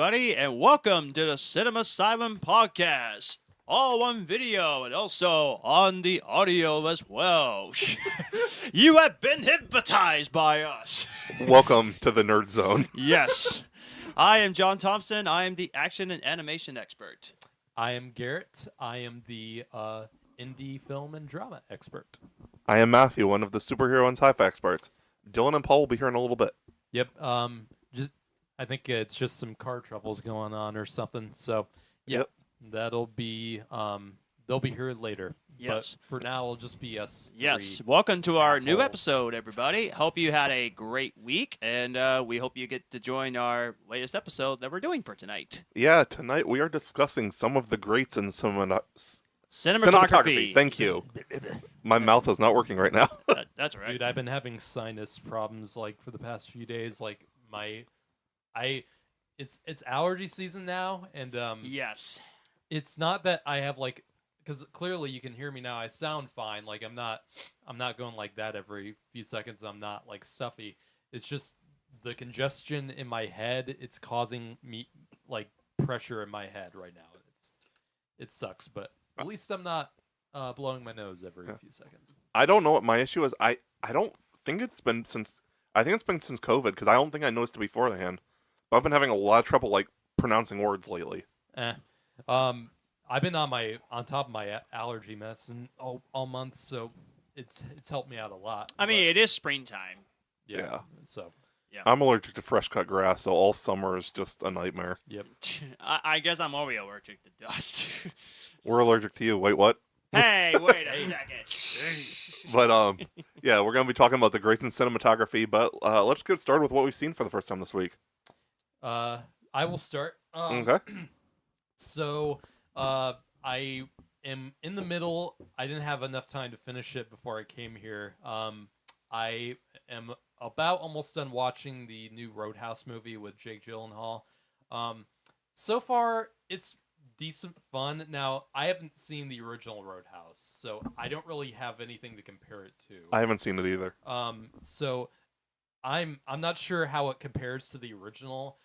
everybody, and welcome to the Cinema Asylum podcast. All on video and also on the audio as well. You have been hypnotized by us. Welcome to the Nerd Zone. Yes. I am John Thompson. I am the action and animation expert. I am Garrett. I am the indie film and drama expert. I am Matthew, one of the superhero and sci-fi experts. Dylan and Paul will be here in a little bit. Yep. I think it's just some car troubles going on or something. So, Yep. that'll be they'll be here later. Yes. But for now, it'll just be us. Yes. Three. Welcome to our new Asshole. episode, everybody. Hope you had a great week, and we hope you get to join our latest episode that we're doing for tonight. Yeah, tonight we are discussing some of the greats in Cinematography. Thank you. My mouth is not working right now. That's all right. Dude, I've been having sinus problems like for the past few days. Like it's allergy season now, and Yes. it's not that I have like, because clearly you can hear me now. I sound fine. Like I'm not going like that every few seconds. I'm not like stuffy. It's just the congestion in my head. It's causing me like pressure in my head right now. It sucks, but at least I'm not blowing my nose every few seconds. I don't know what my issue is. I don't think it's been since. I think it's been since COVID because I don't think I noticed it beforehand. But I've been having a lot of trouble like pronouncing words lately. I've been on top of my allergy mess and all month, so it's helped me out a lot. I mean, it is springtime. Yeah. So I'm allergic to fresh cut grass, so all summer is just a nightmare. yep. I guess I'm already allergic to dust. We're allergic to you. Wait, what? Hey, wait a second. But yeah, we're gonna be talking about the greats in cinematography. But let's get started with what we've seen for the first time this week. I will start. Okay. So I am in the middle. I didn't have enough time to finish it before I came here. I am about almost done watching the new Roadhouse movie with Jake Gyllenhaal. So far, it's decent fun. Now, I haven't seen the original Roadhouse, so I don't really have anything to compare it to. I haven't seen it either. So I'm not sure how it compares to the original.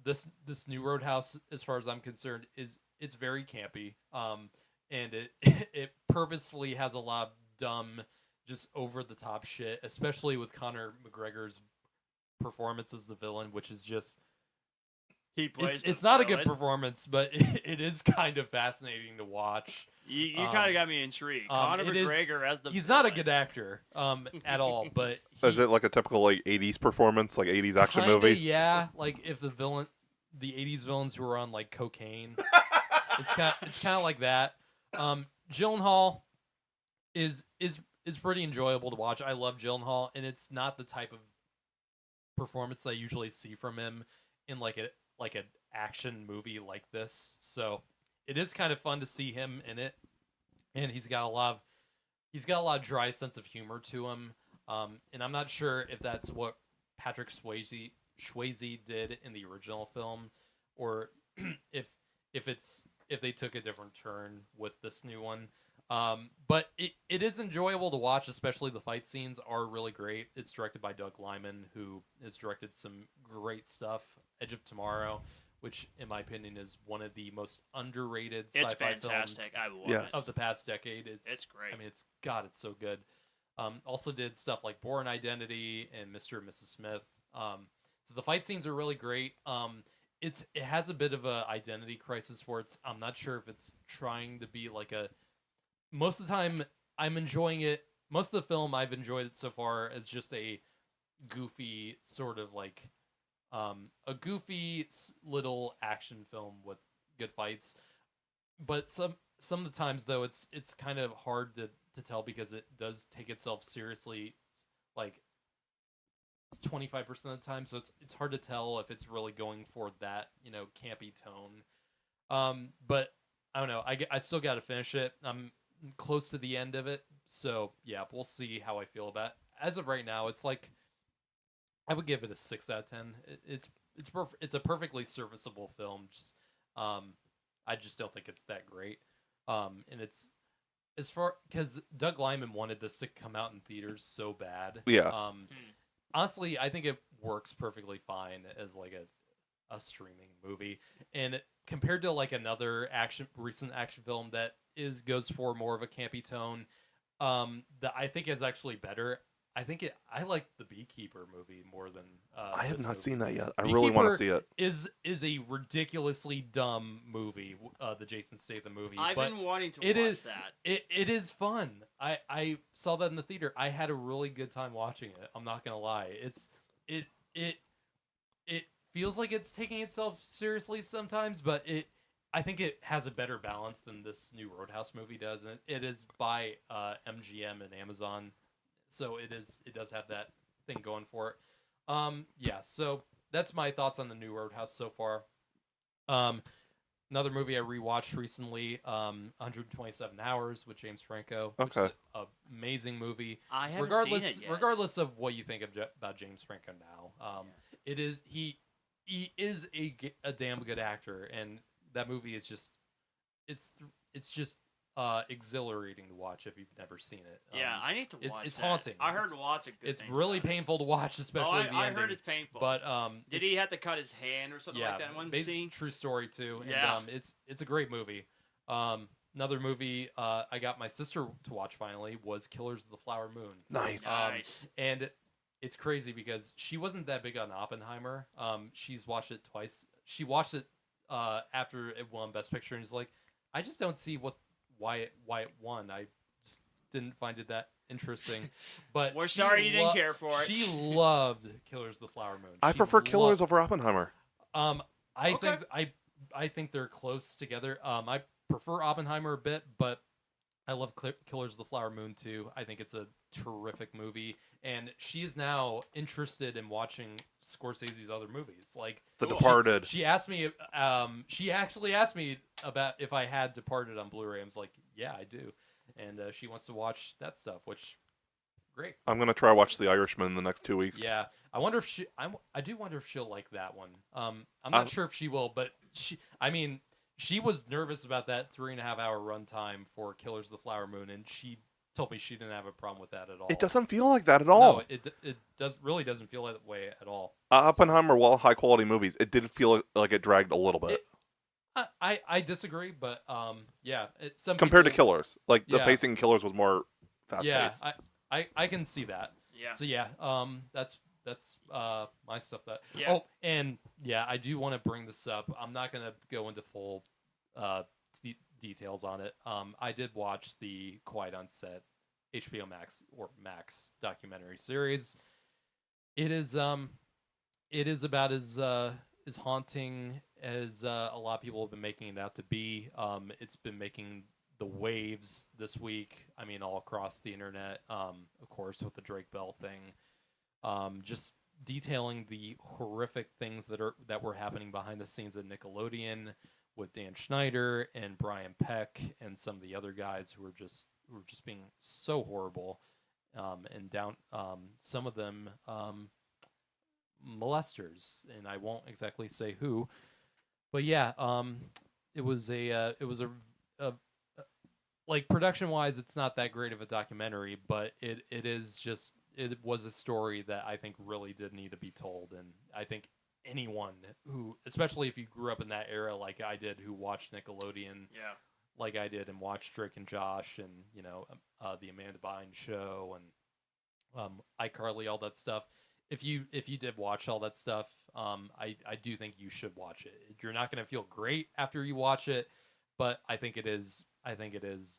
This new Roadhouse, as far as I'm concerned, it's very campy. And it purposefully has a lot of dumb, just over the top shit, especially with Conor McGregor's performance as the villain, which is just He plays. it's not a good performance, but it is kind of fascinating to watch. You kind of got me intrigued. Conor McGregor as the. He's villain. not a good actor at all, but Is it like a typical like '80s performance, like '80s action kinda, movie? Yeah, like if the 80s villains who were on like cocaine. it's kind of like that. Gyllenhaal is pretty enjoyable to watch. I love Gyllenhaal, and it's not the type of performance I usually see from him in like an action movie like this. So it is kind of fun to see him in it, and he's got a lot of dry sense of humor to him. And I'm not sure if that's what Patrick Swayze did in the original film, or if they took a different turn with this new one. But it is enjoyable to watch, especially the fight scenes are really great. It's directed by Doug Liman, who has directed some great stuff. Edge of Tomorrow, which in my opinion is one of the most underrated It's sci-fi fantastic. I love Yes. it. of the past decade. It's great. I mean, it's so good. Also did stuff like Bourne Identity and Mr. and Mrs. Smith. So the fight scenes are really great. It has a bit of a identity crisis where I'm not sure if it's trying to be like a. Most of the time, I'm enjoying it. Most of the film, I've enjoyed it so far as just a goofy sort of like a goofy little action film with good fights. But some of the times though, it's kind of hard to tell because it does take itself seriously, like 25% of the time. So it's hard to tell if it's really going for that campy tone. But I don't know. I still got to finish it. I'm close to the end of it, so yeah, we'll see how I feel about it. As of right now, it's like I would give it a 6 out of 10. It's a perfectly serviceable film. Just I just don't think it's that great. And it's as far because Doug Liman wanted this to come out in theaters so bad. Yeah. Honestly, I think it works perfectly fine as like a streaming movie, and compared to like another recent action film that goes for more of a campy tone, that I think is actually better. I like the Beekeeper movie more than I have this not movie. seen that yet. I really want to see it. Is a ridiculously dumb movie, the Jason Statham movie. I've but been wanting to it watch is that. it is fun. I saw that in the theater. I had a really good time watching it. I'm not gonna lie. It it it feels like it's taking itself seriously sometimes, but I think it has a better balance than this new Roadhouse movie does. And it is by MGM and Amazon, so it does have that thing going for it. Yeah, so that's my thoughts on the new Roadhouse so far. Another movie I rewatched recently, 127 Hours with James Franco, which is an amazing movie. I haven't seen it yet. Regardless of what you think about James Franco now, it is he is a damn good actor, and that movie is just it's just exhilarating to watch if you've never seen it. Yeah, I need to watch It's that. haunting. I heard lots of good It's things really about it. painful to watch, especially the I ending. heard it's painful. But did he have to cut his hand or something like that in one scene? True story too. Yeah. And it's a great movie. Another movie I got my sister to watch finally was Killers of the Flower Moon. Nice. Nice. And it's crazy because she wasn't that big on Oppenheimer. She's watched it twice. She watched it after it won Best Picture, and is like, I just don't see why it won. I just didn't find it that interesting. But we're sorry you didn't care for it. She loved Killers of the Flower Moon. I prefer Killers over Oppenheimer. I think they're close together. I prefer Oppenheimer a bit, but I love Killers of the Flower Moon too. I think it's a terrific movie, and she is now interested in watching Scorsese's other movies, like The Departed. She asked me. She actually asked me about if I had Departed on Blu-ray. I was like, yeah, I do, and she wants to watch that stuff, which great. I'm gonna try watch The Irishman in the next 2 weeks. Yeah, I wonder if I do wonder if she'll like that one. I'm not sure if she will, but she was nervous about that 3.5-hour runtime for Killers of the Flower Moon, and she told me she didn't have a problem with that at all. It doesn't feel like that at all. No, it really doesn't feel that way at all. Oppenheimer, while high quality movies, it did feel like it dragged a little bit. I disagree, but yeah, compared to Killers, like the pacing in Killers was more fast paced. Yeah, I can see that. Yeah. So yeah, that's my stuff. Yeah. Oh, and yeah, I do want to bring this up. I'm not gonna go into full details on it. I did watch the Quiet on Set HBO Max documentary series. It is about as haunting as a lot of people have been making it out to be. It's been making the waves this week. I mean, all across the internet. Of course, with the Drake Bell thing. Just detailing the horrific things that were happening behind the scenes at Nickelodeon with Dan Schneider and Brian Peck and some of the other guys who were just being so horrible, and some of them molesters, and I won't exactly say who, but yeah, it was a like production wise, it's not that great of a documentary, but it was a story that I think really did need to be told, and I think anyone who, especially if you grew up in that era like I did, who watched Nickelodeon, like I did, and watched Drake and Josh, and the Amanda Bynes show, and iCarly, all that stuff. If you did watch all that stuff, I do think you should watch it. You're not going to feel great after you watch it, but I think it is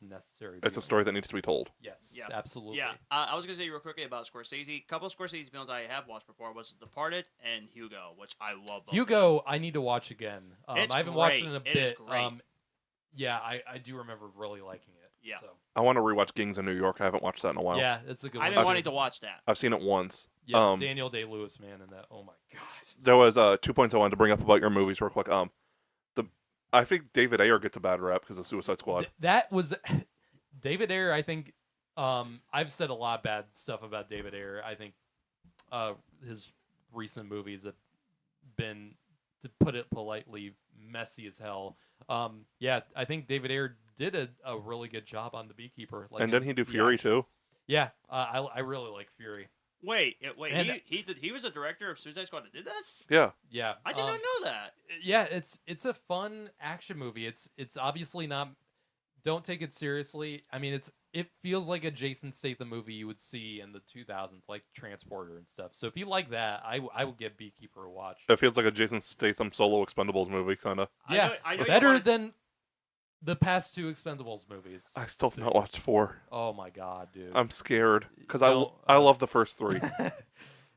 necessary. It's a story that needs to be told. Yes, Yeah. absolutely. Yeah, I was gonna say real quickly about Scorsese. A couple of Scorsese films I have watched before was Departed and Hugo, which I love. Both Hugo, I need to watch again. It's I haven't watched it great. in a It bit. is great. Yeah, I do remember really liking it. Yeah. So. I want to rewatch Gangs in New York. I haven't watched that in a while. Yeah, it's a good one. I've been wanting to watch that. I've seen it once. Yeah, Daniel Day-Lewis, man, and that. Oh my god. There was 2 points I wanted to bring up about your movies real quick. I think David Ayer gets a bad rap because of Suicide Squad. That was David Ayer. I think I've said a lot of bad stuff about David Ayer. I think his recent movies have been, to put it politely, messy as hell. Yeah, I think David Ayer did a really good job on The Beekeeper. And didn't he do Fury too? Yeah, I really like Fury. Wait. And- He was a director of Suicide Squad that did this. Yeah. Yeah, I did not know that. Yeah, it's a fun action movie. It's obviously not. Don't take it seriously. I mean, it feels like a Jason Statham movie you would see in the 2000s, like Transporter and stuff. So if you like that, I would give Beekeeper a watch. It feels like a Jason Statham solo Expendables movie, kind of. Yeah, I know you better wanna- than the past two Expendables movies. I still have So- not watched 4. Oh my god, dude! I'm scared because Don't, I love the first 3.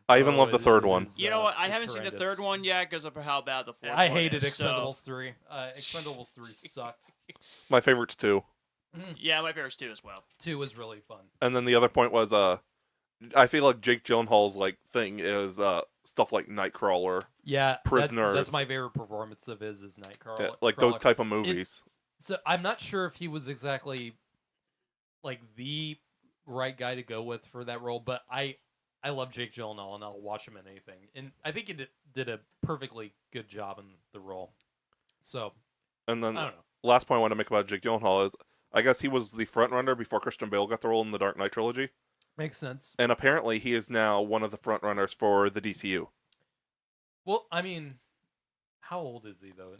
I even love the third one. You know what? I it's haven't seen the horrendous. third one yet because of how bad the fourth I one hated is, so- Expendables 3. Expendables 3 sucked. My favorite's 2. Yeah, my favorite's 2 as well. 2 was really fun. And then the other point was I feel like Jake Gyllenhaal's like thing is stuff like Nightcrawler, Yeah, Prisoners. That's my favorite performance of his is Nightcrawler. yeah, like those type of movies. So I'm not sure if he was exactly like the right guy to go with for that role, but I love Jake Gyllenhaal and I'll watch him in anything. And I think he did a perfectly good job in the role. So And then I don't know. last point I want to make about Jake Gyllenhaal is I guess he was the front runner before Christian Bale got the role in the Dark Knight trilogy, Makes sense. and apparently he is now one of the front runners for the DCU. Well, I mean, how old is he though?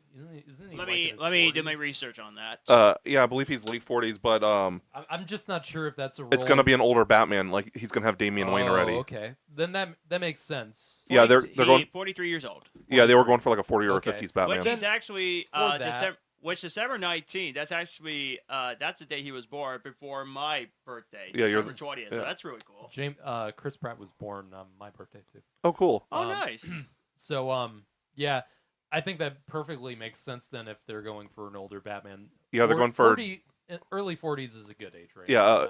Isn't he? Let like in me his let me do 40s? my research on that. Yeah, I believe he's late 40s, but I'm just not sure if that's a role. it's gonna be an older Batman. Like he's gonna have Damian Wayne already. Okay, then that makes sense. Yeah, they're going. 43 years old. Yeah, they were going for like a 40 or Okay. a 50s Batman. Which is actually For that- December 19th. That's actually that's the day he was born before my birthday, Yeah, you're December 20th. So yeah. that's really cool. Chris Pratt was born on my birthday too. Oh, cool. Oh, Um, nice. So yeah, I think that perfectly makes sense then if they're going for an older Batman. Yeah, they're going for 40, early 40s is a good age range. yeah.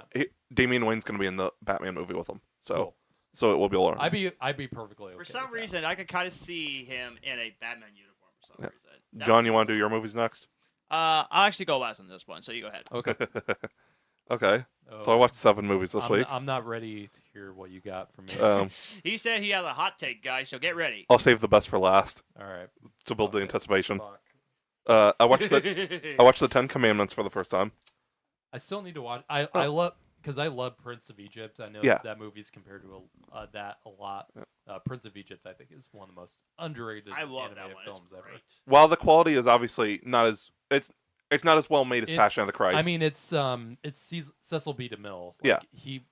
Damian Wayne's gonna be in the Batman movie with him, so Cool. so it will be older. I'd be perfectly okay. For some with that. reason, I could kind of see him in a Batman uniform. For some Yeah. reason. That John, would you be want to do cool. your movies next? I'll actually go last on this one, so you go ahead. Okay. Okay. So I watched 7 movies this week. I'm not ready to hear what you got from me. He said he has a hot take, guys, so get ready. I'll save the best for last All right. to build the Okay. anticipation. Fuck. I watched the 10 Commandments for the first time. I still need to watch. I love because I love Prince of Egypt. I know Yeah. that movie's compared to that a lot. Prince of Egypt, I think, is one of the most underrated I love that animated one. films It's ever. great. While the quality is obviously not as it's not as well made as It's- Passion of the Christ. I mean, it's Cecil B. DeMille. Yeah. He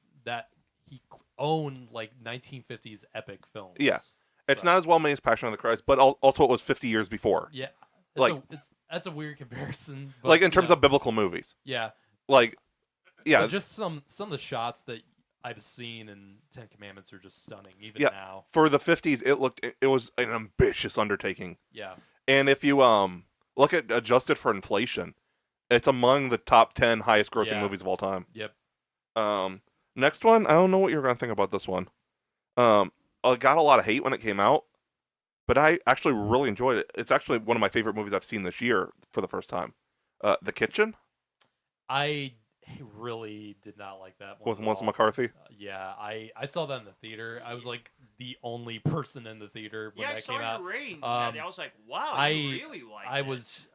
owned like 1950s epic films. Yeah. it's So, not as well made as Passion of the Christ, but also it was 50 years before. Yeah. like- That's a weird comparison. But, Like in you terms know, of biblical movies. yeah. Like yeah, But just some of the shots that I've seen in Ten Commandments are just stunning, even Yeah. now. for the 50s it was an ambitious undertaking. Yeah. And if you look at adjusted for inflation, it's among the top 10 highest grossing Yeah. movies of all time. Yep. Next one, I don't know what you're going to think about this one. I got a lot of hate when it came out, but I actually really enjoyed it. It's actually one of my favorite movies I've seen this year for the first time. The Kitchen I really did not like that one. with at Melissa all. McCarthy. Yeah, I saw that in the theater. I was like the only person in the theater when Yeah, I that saw came your out. rating. Um, I was like, wow, I- you really like I it. was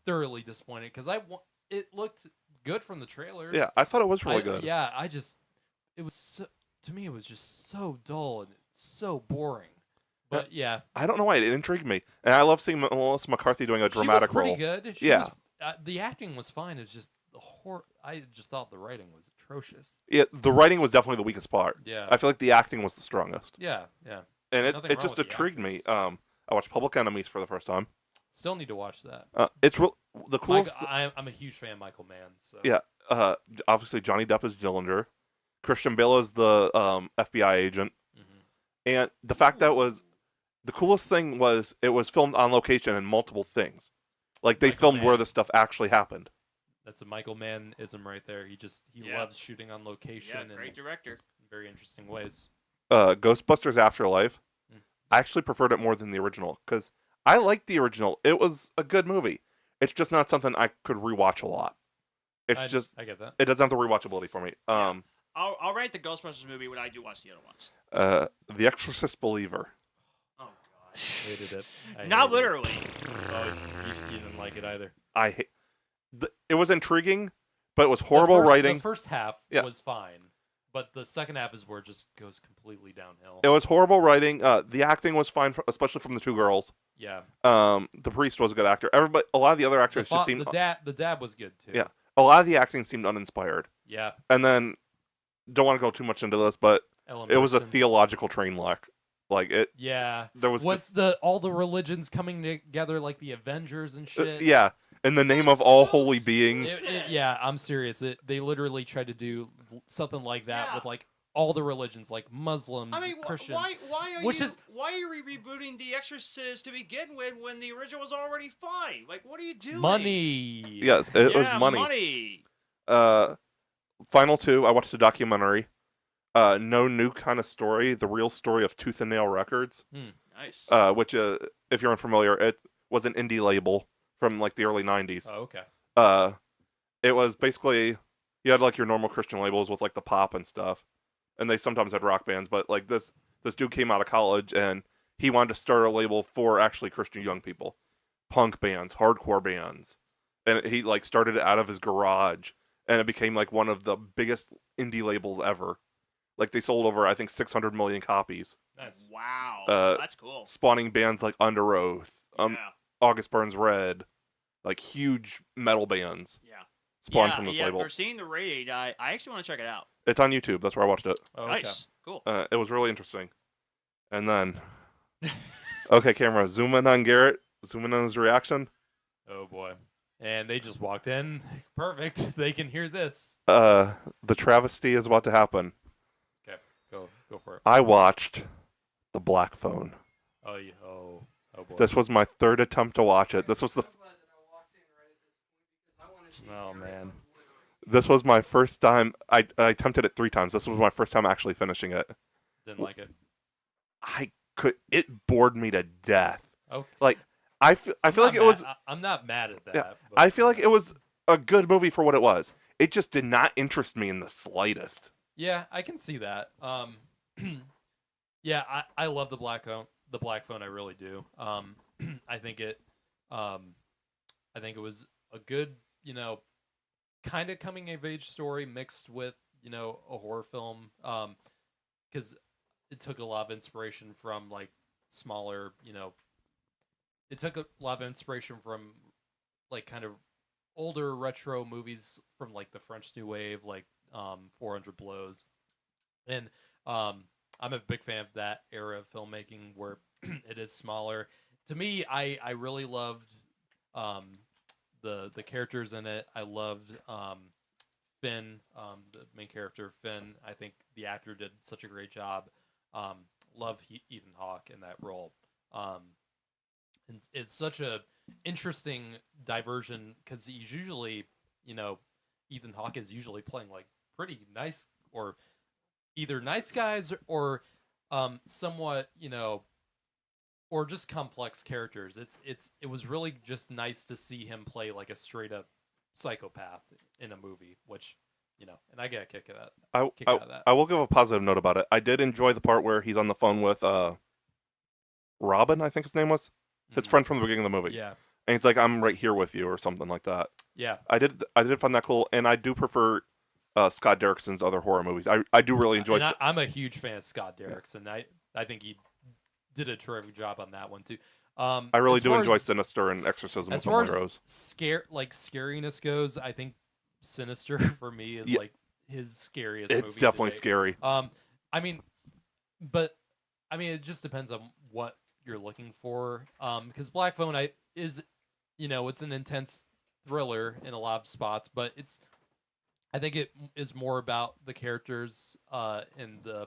thoroughly disappointed because it looked good from the trailers. Yeah, I thought it was really good. Yeah, it was to me it was just so dull and so boring. But yeah, I don't know why it intrigued me, and I love seeing Melissa McCarthy doing a dramatic she was pretty role. good. Yeah. The acting was fine. It's just I just thought the writing was atrocious. Yeah, the writing was definitely the weakest part. Yeah, I feel like the acting was the strongest, yeah. and Nothing it wrong just with the intrigued me. actors. I watched Public Enemies for the first time. Still need to watch that. It's the coolest. I'm a huge fan of Michael Mann. So Yeah, obviously Johnny Depp is Dillinger, Christian Bale is the FBI agent, Mhm. and the fact that the coolest thing was it was filmed on location in multiple things, like they Michael filmed where Mann. the stuff actually happened. That's a Michael Mann-ism right there. He Yeah. loves shooting on location Yeah, great in director. very interesting ways. Ghostbusters Afterlife, Mm. I actually preferred it more than the original because I liked the original. It was a good movie. It's just not something I could rewatch a lot. It's just I get that. it doesn't have the rewatchability for me. I'll rate the Ghostbusters movie when I do watch the other ones. The Exorcist Believer. Oh gosh. Hated it. I Not hated it. literally. Oh, you didn't like it either. I hate. It was intriguing, but it was horrible writing. The first half Yeah. was fine, but the second half is where it just goes completely downhill. It was horrible writing. The acting was fine, especially from the two girls. Yeah. The priest was a good actor. A lot of the other actors just seemed. The dad was good too. Yeah, a lot of the acting seemed uninspired. Yeah. And then, don't want to go too much into this, but Ellen it was a Burstyn. theological train wreck. Like it. Yeah. There was just all the religions coming together like the Avengers and shit. yeah, in the name of all holy beings. Yeah, I'm serious. They literally tried to do something like that with like all the religions, like Muslims, I mean, Christians. why are we rebooting The Exorcist to begin with when the original was already fine? Like, what are you doing? Money. Yes, it was money. Final two, I watched a documentary. No New Kind of Story, the real story of Tooth and Nail Records. Nice. Which, if you're unfamiliar, it was an indie label from like the early 90s. Oh, okay. It was basically, you had like your normal Christian labels with like the pop and stuff. And they sometimes had rock bands, but like this dude came out of college and he wanted to start a label for actually Christian young people. Punk bands, hardcore bands. And he like started it out of his garage. And it became like one of the biggest indie labels ever. Like they sold over, I think, 600 million copies. Nice. Wow. That's cool. Spawning bands like Under Oath, August Burns Red, like huge metal bands. Yeah. Spawned from this label. After seeing the raid, I actually want to check it out. It's on YouTube. That's where I watched it. Oh, okay. Nice. Cool. It was really interesting. And then, okay, camera, zoom in on Garrett. Zoom in on his reaction. Oh boy. And they just walked in. Perfect. They can hear this. The travesty is about to happen. Okay, go for it. I watched The Black Phone. Oh boy. This was my third attempt to watch it. This was the. Oh man. This was my first time. I attempted it 3 times. This was my first time actually finishing it. Didn't like it. It bored me to death. Okay. Like I feel like it was. I'm not mad at that. Yeah, but, I feel like it was a good movie for what it was. It just did not interest me in the slightest. Yeah, I can see that. Yeah, I love the Black Phone. The Black Phone, I really do. I think it was a good, kind of coming of age story mixed with, a horror film. Because it took a lot of inspiration from like smaller, it took a lot of inspiration from like kind of older retro movies from like the French New Wave, like 400 Blows. And I'm a big fan of that era of filmmaking where it is smaller. To me, I really loved the characters in it. I loved Finn, the main character, Finn. I think the actor did such a great job. Love Ethan Hawke in that role. And it's such a interesting diversion because he's usually, Ethan Hawke is usually playing like pretty nice or either nice guys or somewhat, or just complex characters. It was really just nice to see him play like a straight up psychopath in a movie, which, and I get a kick out of that. I will give a positive note about it. I did enjoy the part where he's on the phone with Robin, I think his name was. His friend from the beginning of the movie. Yeah. And he's like, I'm right here with you or something like that. Yeah. I did find that cool, and I do prefer Scott Derrickson's other horror movies. I do really enjoy. I'm a huge fan of Scott Derrickson. Yeah. I think he did a terrific job on that one too. I really do enjoy Sinister and Exorcism. As far as scariness goes, I think Sinister for me is like his scariest movie. It's definitely scary. It just depends on what you're looking for. Because Black Phone is it's an intense thriller in a lot of spots, but I think it is more about the characters and the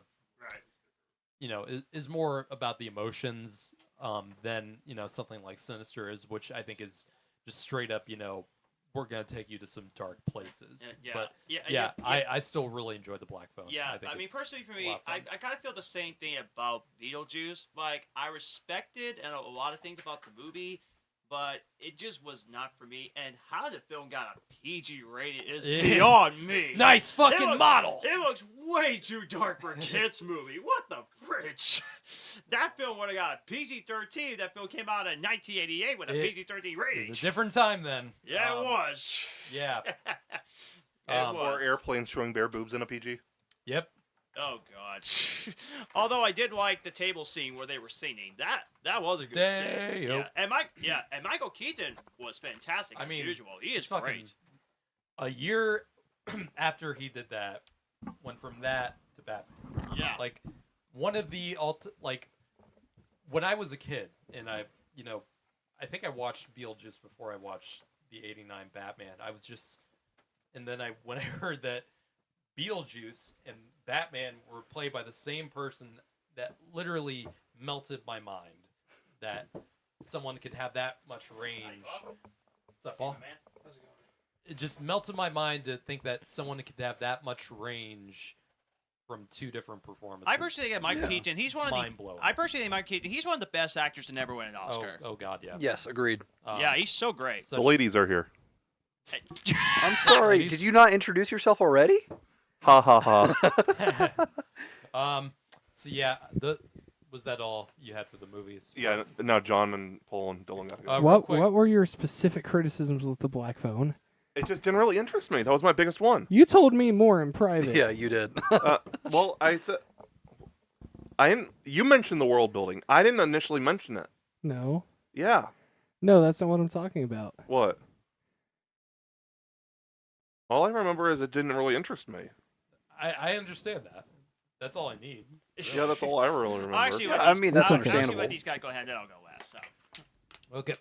is more about the emotions than something like Sinister is, which I think is just straight up we're gonna take you to some dark places. I still really enjoy the Black Phone. Yeah, I mean personally for me, I kind of feel the same thing about Beetlejuice. Like I respected and a lot of things about the movie, but it just was not for me. And how the film got a PG rating is beyond me. Nice fucking model. It looks way too dark for a kids movie. What the fridge? That film would have got a PG-13. That film came out in 1988 with a PG-13 rating. It was a different time then. Yeah, it was. Yeah. Or airplanes showing bare boobs in a PG. Yep. Oh God! Although I did like the table scene where they were singing. That was a good scene. Yeah, and Michael Keaton was fantastic. I mean, as usual, he is fucking great. A year after he did that, went from that to Batman. Yeah, Like one of the when I was a kid, and I think I watched Beetlejuice before I watched the '89 Batman. I was just, and then when I heard that Beetlejuice and Batman were played by the same person, that literally melted my mind. That someone could have that much range. What's up, Paul? It just melted my mind to think that someone could have that much range from two different performances. I personally think Michael Keaton. He's one of mind-blowing. I personally think Michael Keaton. He's one of the best actors to never win an Oscar. Oh God, yeah. Yes, agreed. Yeah, he's so great. The ladies are here. I'm sorry. Did you not introduce yourself already? Ha ha ha. So yeah, was that all you had for the movies? Yeah. Now John and Paul and Dylan got to go. Real quick, What were your specific criticisms with the Black Phone? It just didn't really interest me. That was my biggest one. You told me more in private. Yeah, you did. Well, I said, you mentioned the world building. I didn't initially mention it. No. Yeah. No, that's not what I'm talking about. What? All I remember is it didn't really interest me. I understand that. That's all I need. Yeah, that's all I really remember. Actually, I mean, that's okay. understandable. Let these guys go ahead, then I'll go last. So. Okay.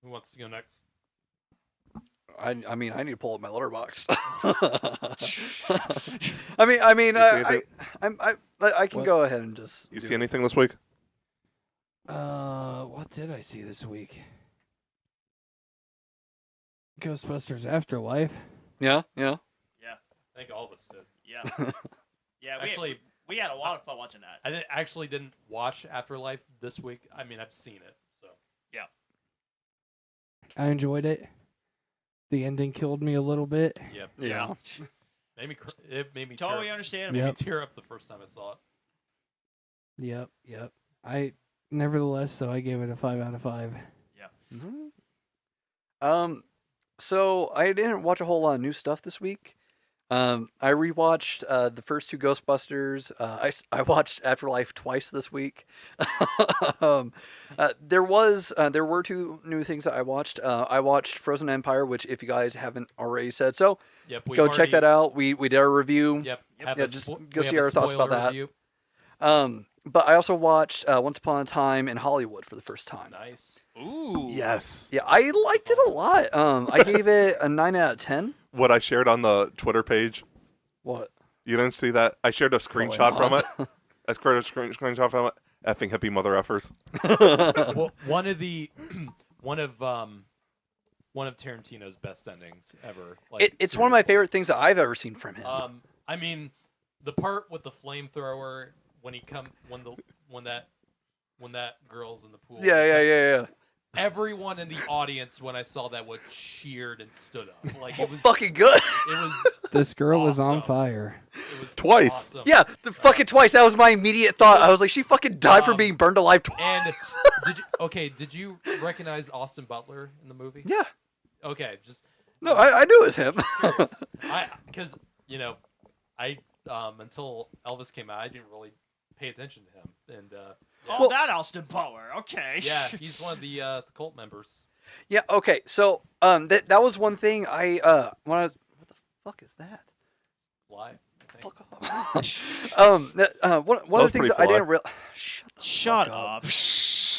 Who wants to go next? I mean, I need to pull up my letterbox. I can What? go ahead and just. You do see it. anything this week? What did I see this week? Ghostbusters Afterlife. Yeah. I think all of us did. Yeah. Yeah. Actually, we had a lot of fun watching that. I didn't watch Afterlife this week. I mean, I've seen it. So I enjoyed it. The ending killed me a little bit. yep. Yeah. It made me Totally tear, understand. made me Yep. tear up the first time I saw it. Yep. Nevertheless, though, I gave it a 5 out of 5. So I didn't watch a whole lot of new stuff this week. I rewatched the first two Ghostbusters. I watched Afterlife twice this week. There were two new things that I watched. I watched Frozen Empire, which if you guys haven't already said so, Yep. go check that out. We did our review. Yep. Yeah, just go see our thoughts about that. But I also watched Once Upon a Time in Hollywood for the first time. Nice. Ooh. Yes. Yeah, I liked it a lot. I gave it a 9 out of 10. What I shared on the Twitter page. What? You didn't see that? I shared a screenshot from it. I shared a screenshot from it. Effing hippie mother effers. Well, one of Tarantino's best endings ever. It's one of my favorite things that I've ever seen from him. I mean, the part with the flamethrower when that girl's in the pool. Yeah. Everyone in the audience when I saw that would cheered and stood up. Like it was Fucking good. It was This girl was on Awesome. fire. it was Twice. Awesome. Yeah, fucking twice. That was my immediate thought. I was like, she fucking died from being burned alive twice. And did you recognize Austin Butler in the movie? Yeah. Okay, just No, I knew it was him. curious. Because until Elvis came out, I didn't really pay attention to him, and Oh, that Austin Butler. Okay. yeah, he's one of the cult members. Yeah. Okay. So that was one thing I when I was. What the fuck is that? Why? Fuck off. One of the things that I didn't realize. Shut up.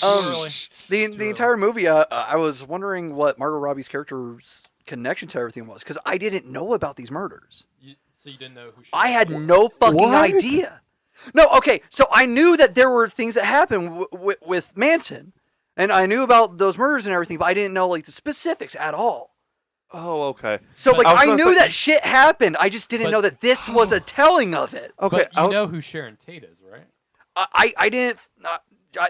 Really? The entire movie, I was wondering what Margot Robbie's character's connection to everything was because I didn't know about these murders. So you didn't know who she I had was? no fucking What? idea. No, okay, so I knew that there were things that happened with Manson, and I knew about those murders and everything, but I didn't know like the specifics at all. Oh, okay. So But- like I I was knew gonna say- that shit happened. I just didn't But- know that this was a telling of it. Okay. But you know who Sharon Tate is, right? I didn't.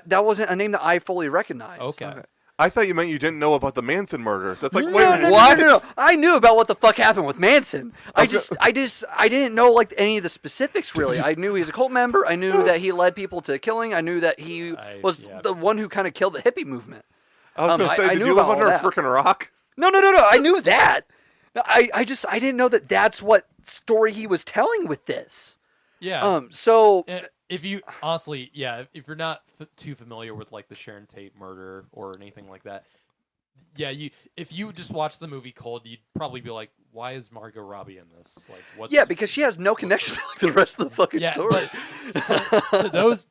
That wasn't a name that I fully recognized. Okay. I thought you meant you didn't know about the Manson murders. That's like, No, wait, no, what? no. I knew about what the fuck happened with Manson. I didn't know like any of the specifics really. I knew he was a cult member. I knew that he led people to killing. I knew that he was the one who kind of killed the hippie movement. I was going to say, I did knew you live about under all a that. freaking rock? No. I knew that. I didn't know that that's what story he was telling with this. Yeah. So if you honestly, if you're not too familiar with like the Sharon Tate murder or anything like that, if you just watch the movie cold, you'd probably be like, why is Margot Robbie in this? Like, what's because she has no connection to like the rest of the fucking story.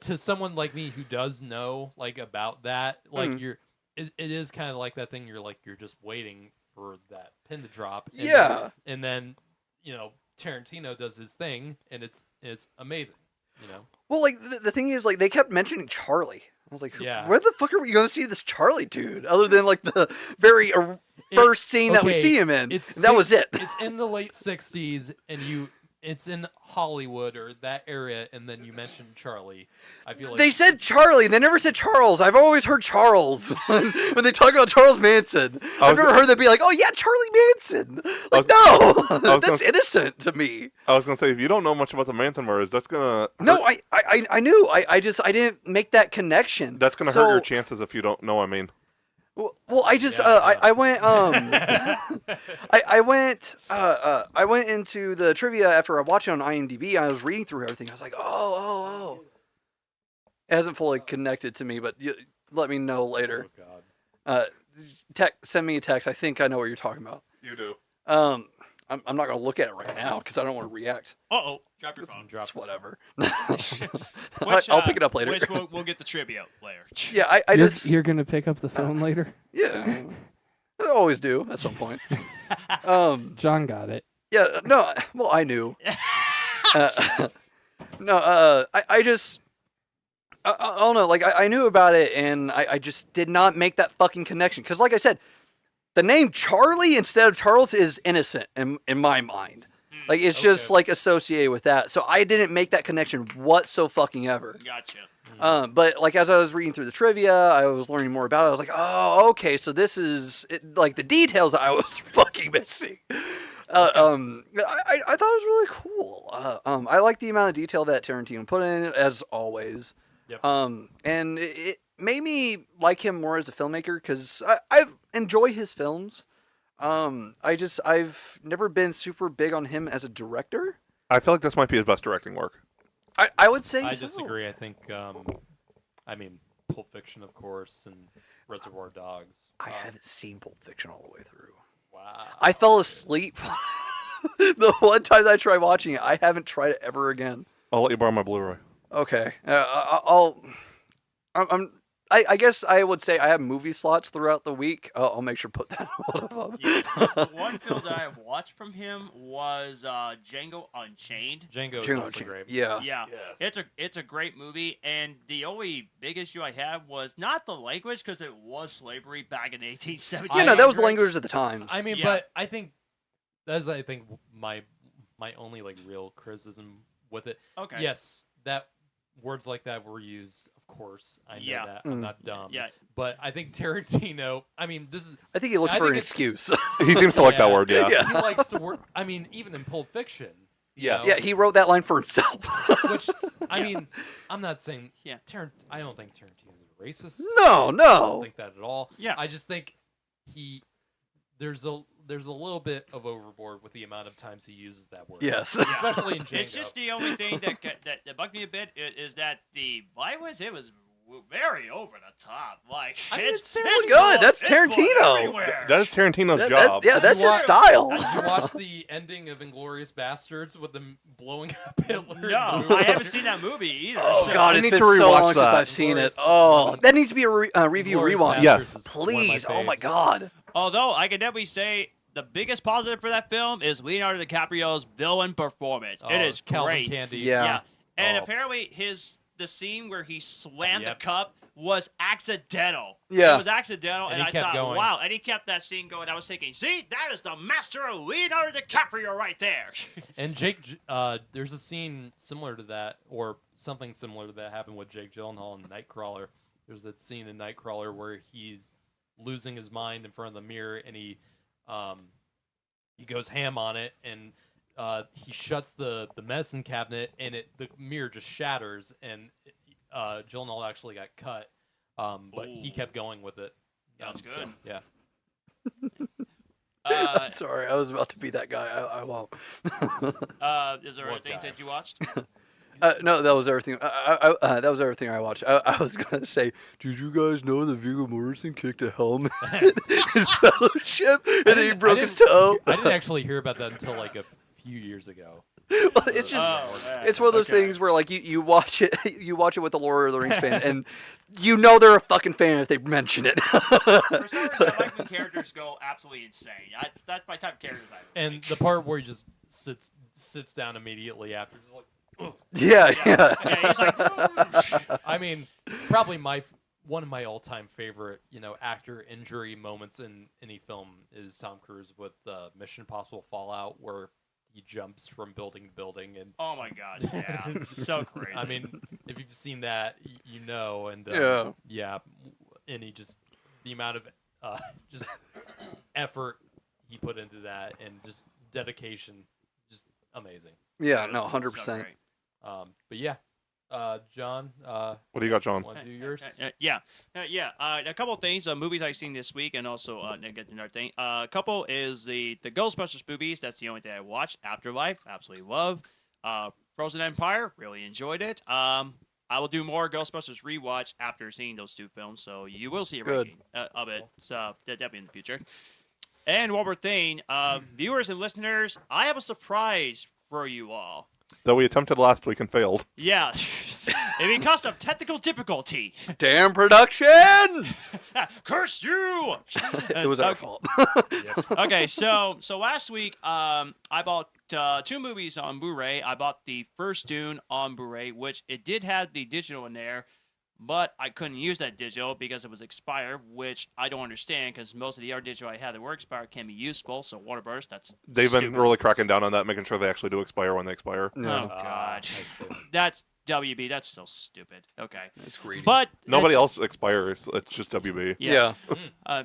To someone like me who does know like about that, like it is kind of like that thing. You're just waiting for that pin to drop. And then Tarantino does his thing, and it's amazing. Well, like the thing is, like they kept mentioning Charlie. I was like, Yeah. where the fuck are we going to see this Charlie dude? Other than like the very first scene that we see him in. That was it. It's in the late '60s, and it's in Hollywood or that area, and then you mentioned Charlie. I feel like they said Charlie. They never said Charles. I've always heard Charles when they talk about Charles Manson. I've never heard them be like, "Oh yeah, Charlie Manson." Like, no, that's innocent to me. I was gonna say, if you don't know much about the Manson murders, that's gonna No, I knew. I didn't make that connection. That's gonna hurt your chances if you don't know. I mean. Well, I just I went I went into the trivia after I watched it on IMDb. And I was reading through everything. I was like, oh. It hasn't fully connected to me, but let me know later. Oh God. Send me a text. I think I know what you're talking about. You do. I'm not gonna look at it right now because I don't want to react. Drop your phone. It's whatever. Which, I'll pick it up later. Which we'll get the trivia later. Yeah, You're gonna pick up the phone later. Yeah, I always do at some point. John got it. Yeah, no. Well, I knew. No, I just. I don't know. Like I knew about it, and I just did not make that fucking connection. Because, like I said, the name Charlie instead of Charles is innocent in my mind. Like it's just like associated with that. So I didn't make that connection whatsoever. Gotcha. But like as I was reading through the trivia, I was learning more about it. I was like, oh, okay. So this is like the details that I was fucking missing. I thought it was really cool. I like the amount of detail that Tarantino put in, as always. Yep. And it made me like him more as a filmmaker because I enjoy his films. I've never been super big on him as a director. I feel like this might be his best directing work. I would say I so. disagree. I think, I mean, Pulp Fiction, of course, and Reservoir Dogs. I haven't seen Pulp Fiction all the way through. Wow. I fell asleep the one time that I tried watching it. I haven't tried it ever again. I'll let you borrow my Blu-ray. Okay. I guess I would say I have movie slots throughout the week. I'll make sure to put that on one of them. Yeah, one film that I have watched from him was Django Unchained. Django is also great. Yeah. Yeah, yes. It's a great movie, and the only big issue I had was not the language, because it was slavery back in 1870. Yeah, no, that was the language of the times. I mean, but I think that's my only like real criticism with it. Okay. Yes, that words like that were used. Of course, I know that. I'm not dumb. Yeah. But I think Tarantino. I mean, this is. I think he looks for an excuse. He seems to like that word. Yeah. He likes to work. I mean, even in Pulp Fiction. Yeah. Yeah. He wrote that line for himself. Which I mean, I'm not saying. Yeah. I don't think Tarantino is racist. No. I don't think that at all. Yeah. I just think there's a little bit of overboard with the amount of times he uses that word. Yes. Especially in Django. It's just the only thing that bugged me a bit is that the violence, it was very over the top. Like, it's good. That's Tarantino. That is Tarantino's job. That's his style. Did you watch the ending of Inglourious Bastards with them blowing up Hitler? No, I haven't seen that movie either. Oh, so. God, it's been so long since I've seen it. Oh, that needs to be a review rewind. Yes. Please. Oh, my God. Although, I can definitely say the biggest positive for that film is Leonardo DiCaprio's villain performance. It is Calvin great. Candy. Yeah. And apparently the scene where he slammed the cup was accidental. Yeah. It was accidental, and I thought, going. wow. And he kept that scene going. I was thinking, see, that is the master of Leonardo DiCaprio right there. And Jake, there's a scene similar to that, or something similar to that happened with Jake Gyllenhaal in Nightcrawler. There's that scene in Nightcrawler where he's losing his mind in front of the mirror, and he goes ham on it, and he shuts the medicine cabinet, and the mirror just shatters, and Gyllenhaal actually got cut, but he kept going with it. That's good. So, yeah. Sorry, I was about to be that guy. I won't. Is there What anything guy? that you watched? No, that was everything. That was everything I watched. I was gonna say, did you guys know that Viggo Mortensen kicked a helmet in Fellowship and then he broke his toe? I didn't actually hear about that until like a few years ago. Well, it's just, man. it's one of those Okay. things where like you watch it, you watch it with the Lord of the Rings fan, and you know they're a fucking fan if they mention it. For some reason, I like when characters go absolutely insane. That's my type of characters I like. And the part where he just sits down immediately after, just like, yeah. Yeah, he's like, I mean, probably one of my all-time favorite, actor injury moments in any film is Tom Cruise with Mission Impossible Fallout, where he jumps from building to building, and oh my gosh, yeah, it's so crazy. I mean, if you've seen that, you know, and Yeah. and he just the amount of just effort he put into that and just dedication, just amazing. Yeah, no, It's 100%. so great. But yeah, John, What do you got, John? want to do yours? Yeah. A couple of things, movies I've seen this week, and also another thing. A couple is the Ghostbusters movies. That's the only thing I watched. Afterlife, absolutely love. Frozen Empire, really enjoyed it. I will do more Ghostbusters rewatch after seeing those two films, so you will see a Good. ranking of it. So definitely in the future. And one more thing, viewers and listeners, I have a surprise for you all. That we attempted last week and failed. Yeah, it because of technical difficulty. Damn production! Curse you! It was our Okay. fault. Okay, so last week, I bought two movies on Blu-ray. I bought the first Dune on Blu-ray, which it did have the digital in there, but I couldn't use that digital because it was expired, which I don't understand because most of the other digital I had that were expired can be useful. So Warner Bros. That's They've stupid. been really cracking down on that, making sure they actually do expire when they expire. Oh No, God, I see. that's WB. That's so stupid. Okay, it's greedy. but Nobody it's- else expires. It's just WB. Yeah. Yeah.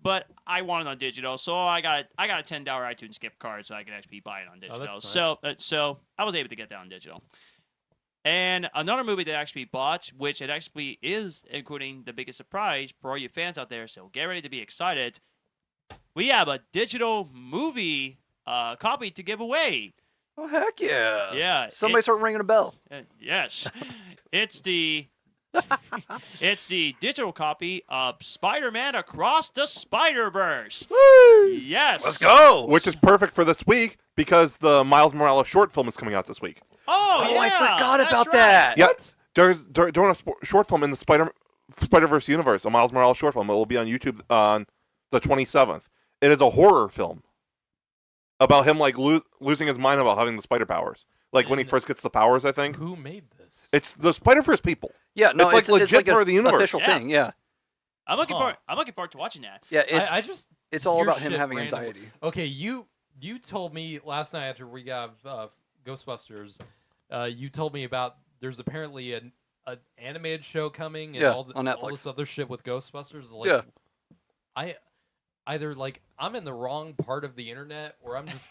But I want it on digital, so I got a $10 iTunes gift card so I can actually buy it on digital. that's So I was able to get that on digital. And another movie that I actually bought, which it actually is including the biggest surprise for all you fans out there, so get ready to be excited. We have a digital movie copy to give away. Oh heck yeah! Yeah, Somebody start ringing a bell. Yes, it's the digital copy of Spider-Man Across the Spider-Verse. Yes. Let's go. Which is perfect for this week because the Miles Morales short film is coming out this week. Oh, yeah. I forgot that's about right. that. Yeah, there's doing a short film in the Spider-Verse universe, a Miles Morales short film. It will be on YouTube on the 27th. It is a horror film about him like losing his mind about having the spider powers. Like when he And first gets the powers, I think. Who made this? It's the Spider-Verse people. Yeah, no, It's like legit a part of the universe. official Yeah. thing. Yeah, I'm looking Huh. forward to watching that. yeah. It's I just it's all hear about him shit having randomly. anxiety. Okay, you told me last night after we got Ghostbusters, you told me about there's apparently an animated show coming and Yeah, all, on Netflix. all this other shit with Ghostbusters. Like, Yeah. I either like I'm in the wrong part of the internet or I'm just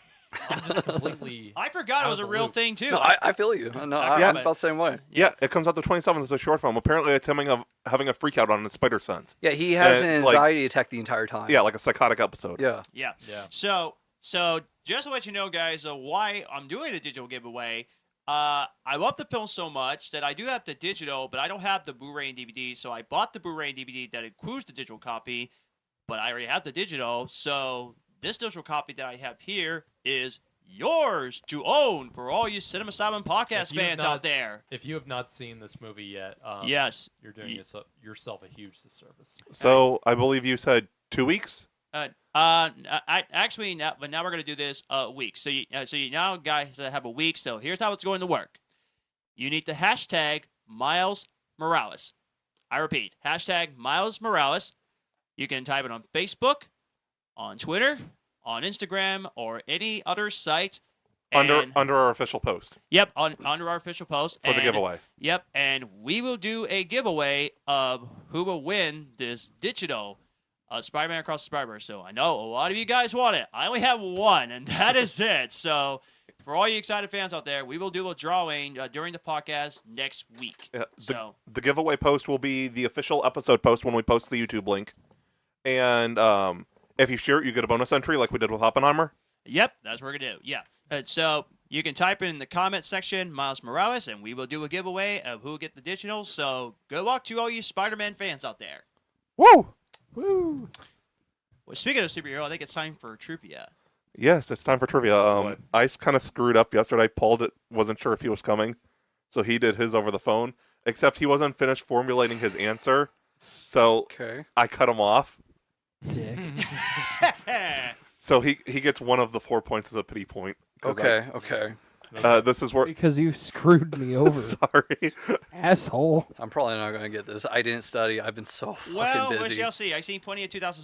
completely. I forgot it Out was of a the real loop. thing, too. No, I feel you. No, I I'm forgot about the same way. Yeah, it comes out the 27th. It's a short film. Apparently, it's him having a freak out on his spider sense. Yeah, he has And an it's like- anxiety attack the entire time. Yeah, like a psychotic episode. Yeah. Yeah. Yeah. So just to let you know, guys, why I'm doing a digital giveaway. I love the film so much that I do have the digital, but I don't have the Blu-ray and DVD. So I bought the Blu-ray and DVD that includes the digital copy, but I already have the digital. So this digital copy that I have here is yours to own for all you Cinema Asylum podcast If you have fans not- out there. If you have not seen this movie yet, Yes. you're doing yourself a huge disservice. So I believe you said 2 weeks. Actually, but now we're gonna do this a week. So you now guys have a week. So here's how it's going to work. You need to hashtag Miles Morales. I repeat, hashtag Miles Morales. You can type it on Facebook, on Twitter, on Instagram, or any other site. And, Under our official post yep, under our official post for the And- giveaway. Yep, and we will do a giveaway of who will win this digital Spider-Man Across the Spider-Verse. So I know a lot of you guys want it. I only have one, and that is it. So for all you excited fans out there, we will do a drawing during the podcast next week. Yeah, So the giveaway post will be the official episode post when we post the YouTube link, and If you share it, you get a bonus entry like we did with Oppenheimer. Yep, that's what we're gonna do. Yeah. So you can type in the comment section Miles Morales, and we will do a giveaway of who will get the digital. So good luck to all you Spider-Man fans out there. Woo! Woo! Well, speaking of superhero, I think it's time for trivia. Yes, it's time for trivia. What? Ice kind of screwed up yesterday. Paul wasn't sure if he was coming, so he did his over the phone. Except he wasn't finished formulating his answer, so Okay. I cut him off. Dick. So he gets one of the 4 points as a pity point. 'Cause Okay. this is where. Because you screwed me over, Sorry. asshole. I'm probably not gonna get this. I didn't study. I've been so Well, fucking we busy. shall see. I've seen plenty of 2000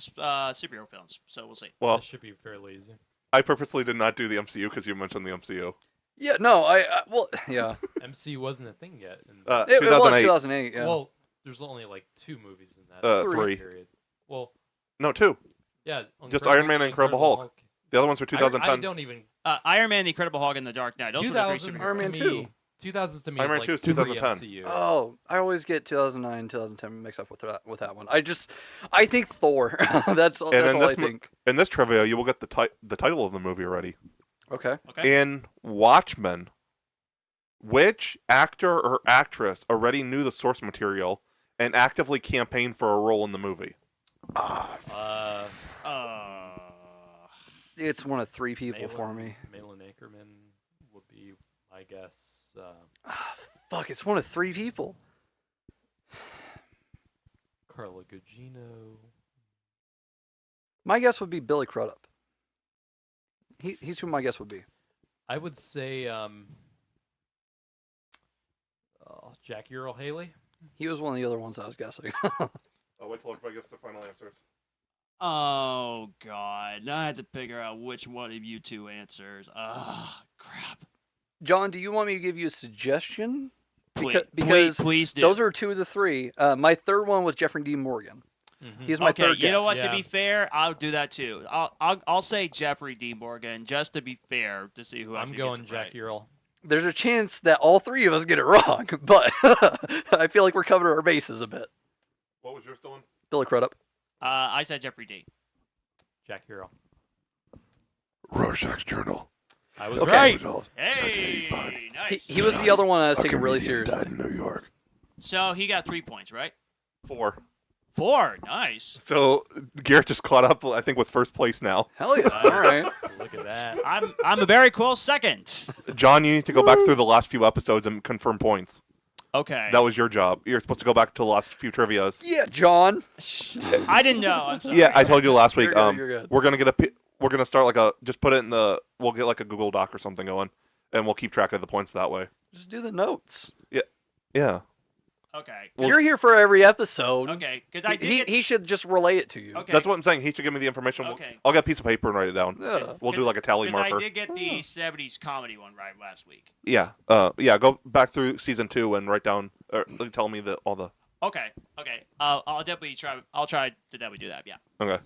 superhero films, so we'll see. Well, This should be fairly easy. I purposely did not do the MCU because you mentioned the MCU. Yeah. No. Well. Yeah. MCU wasn't a thing yet. In It was 2008. 2008. Yeah. Well, there's only like 2 movies in that Three. period. Well, No, 2. yeah. Just Iron Man and Incredible Hulk. The other ones were I 2010. don't even. Iron Man, The Incredible Hulk, and The Dark Knight. Those were the 3 2000s superhero Iron Man to 2. me. 2000s to me Iron Man is 2 like is 2010. pre-MCU. Oh, I always get 2009 and 2010 mixed up with that one. I think Thor. That's all I this think. In this trivia, you will get the title of the movie already. Okay. Okay. In Watchmen, which actor or actress already knew the source material and actively campaigned for a role in the movie? Uh, It's one of 3 people for me. Malin Ackerman would be my guess. Fuck, it's one of 3 people. Carla Gugino. My guess would be Billy Crudup. He's who my guess would be. I would say Jackie Earl Haley. He was one of the other ones I was guessing. I'll wait till everybody gets their final answers. Oh, God. Now I have to figure out which one of you 2 answers. Crap. John, do you want me to give you a suggestion? Please, Because please do. those are 2 of the 3. My third one was Jeffrey D. Morgan. He's my Okay, third you know guess. what? Yeah. To be fair, I'll do that too. I'll say Jeffrey D. Morgan just to be fair to see who I'm actually going gets it right. Jackie Earl. There's a chance that all 3 of us get it wrong, but I feel like we're covering our bases a bit. What was yours, Dylan? Billy Crudup. I said Jeffrey D. Jackie Earl. Rorschach's Journal. I was Okay. right. Hey, nice. He was the other one I was taking really seriously. in New York. So he got 3 points, right? 4. 4, nice. So Garrett just caught up, I think, with first place now. Hell yeah! All right. Look at that. I'm a very close second. John, you need to go back through the last few episodes and confirm points. Okay. That was your job. You're supposed to go back to the last few trivias. Yeah, John. I didn't know. I'm sorry. Yeah, I told you last week. You're good, you're good. We're gonna we're gonna start like just put it in we'll get like a Google Doc or something going, and we'll keep track of the points that way. Just do the notes. Yeah. Okay. Well- You're here for every episode. Okay. Because I did get... He should just relay it to you. Okay. That's what I'm saying. He should give me the information. Okay. I'll get a piece of paper and write it down. Yeah. We'll do like a tally Because I marker. did get the 70s comedy one right last week. Yeah. Yeah. Go back through season 2 and write down or tell me all the. Okay. I'll definitely try. I'll try to definitely do that. Yeah. Okay.